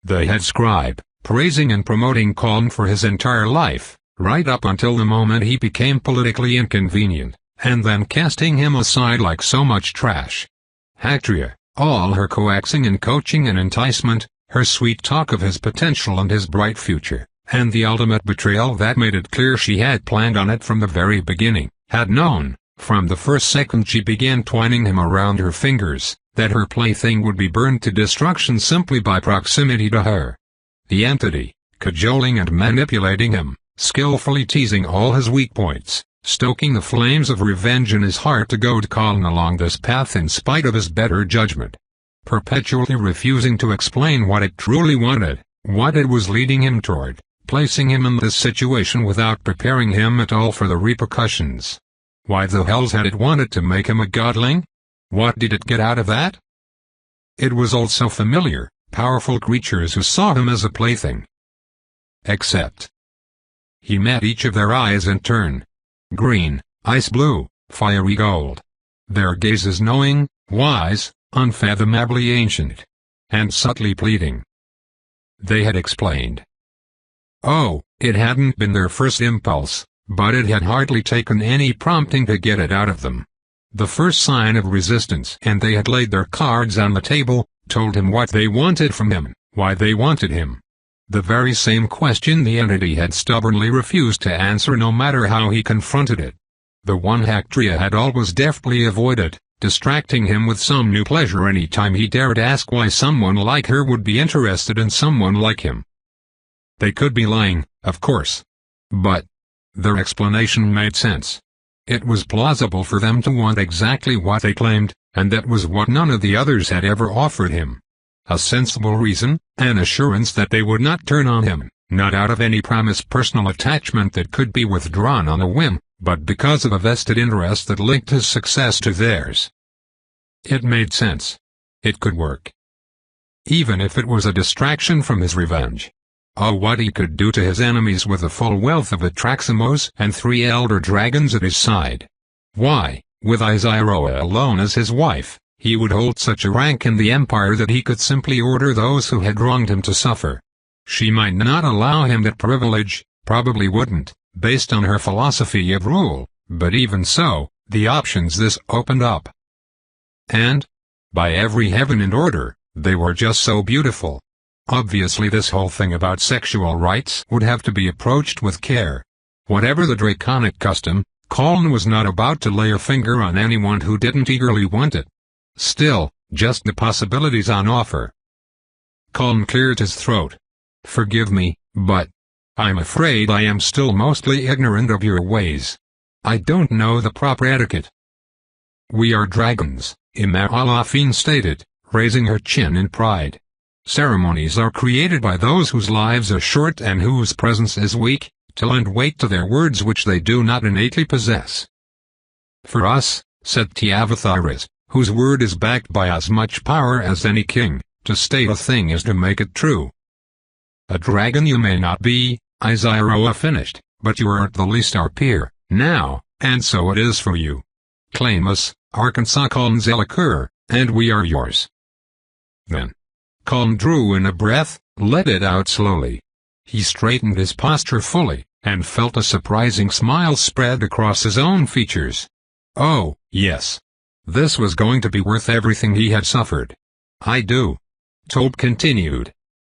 [SPEAKER 1] The head scribe, praising and promoting Colin for his entire life, right up until the moment he became politically inconvenient, and then casting him aside like so much trash. Hactria, all her coaxing and coaching and enticement, her sweet talk of his potential and his bright future, and the ultimate betrayal that made it clear she had planned on it from the very beginning, had known, from the first second she began twining him around her fingers, that her plaything would be burned to destruction simply by proximity to her. The entity, cajoling and manipulating him, skillfully teasing all his weak points, stoking the flames of revenge in his heart to goad Colin along this path in spite of his better judgment. Perpetually refusing to explain what it truly wanted, what it was leading him toward, placing him in this situation without preparing him at all for the repercussions. Why the hells had it wanted to make him a godling? What did it get out of that? It was all so familiar, powerful creatures who saw him as a plaything. Except he met each of their eyes in turn. Green, ice blue, fiery gold. Their gazes knowing, wise, unfathomably ancient, and subtly pleading. They had explained. Oh, it hadn't been their first impulse, but it had hardly taken any prompting to get it out of them. The first sign of resistance, and they had laid their cards on the table, told him what they wanted from him, why they wanted him. The very same question the entity had stubbornly refused to answer no matter how he confronted it. The one Hactria had always deftly avoided, distracting him with some new pleasure any time he dared ask why someone like her would be interested in someone like him. They could be lying, of course. But their explanation made sense. It was plausible for them to want exactly what they claimed, and that was what none of the others had ever offered him. A sensible reason, an assurance that they would not turn on him, not out of any promised personal attachment that could be withdrawn on a whim, but because of a vested interest that linked his success to theirs. It made sense. It could work. Even if it was a distraction from his revenge. Oh, what he could do to his enemies with the full wealth of Atraximos and 3 elder dragons at his side. Why, with Isaroa alone as his wife, he would hold such a rank in the empire that he could simply order those who had wronged him to suffer. She might not allow him that privilege, probably wouldn't, based on her philosophy of rule, but even so, the options this opened up. And, by every heaven and order, they were just so beautiful. Obviously this whole thing about sexual rights would have to be approached with care. Whatever the draconic custom, Colin was not about to lay a finger on anyone who didn't eagerly want it. Still, just the possibilities on offer. Colin cleared his throat. Forgive me, but I'm afraid I am still mostly ignorant of your ways. I don't know the proper etiquette. We are dragons, Imalafine stated, raising her chin in pride. Ceremonies are created by those whose lives are short and whose presence is weak, to lend weight to their words which they do not innately possess. For us, said Tiavatharis, whose word is backed by as much power as any king, to state a thing is to make it true. A dragon you may not be, Iziroa finished, but you are at the least our peer, now, and so it is for you. Claim us, Arkansas Colin Zelikur, and we are yours. Then, Colin drew in a breath, let it out slowly. He straightened his posture fully, and felt a surprising smile spread across his own features. Oh, yes. This was going to be worth everything he had suffered. I do. Tob continued,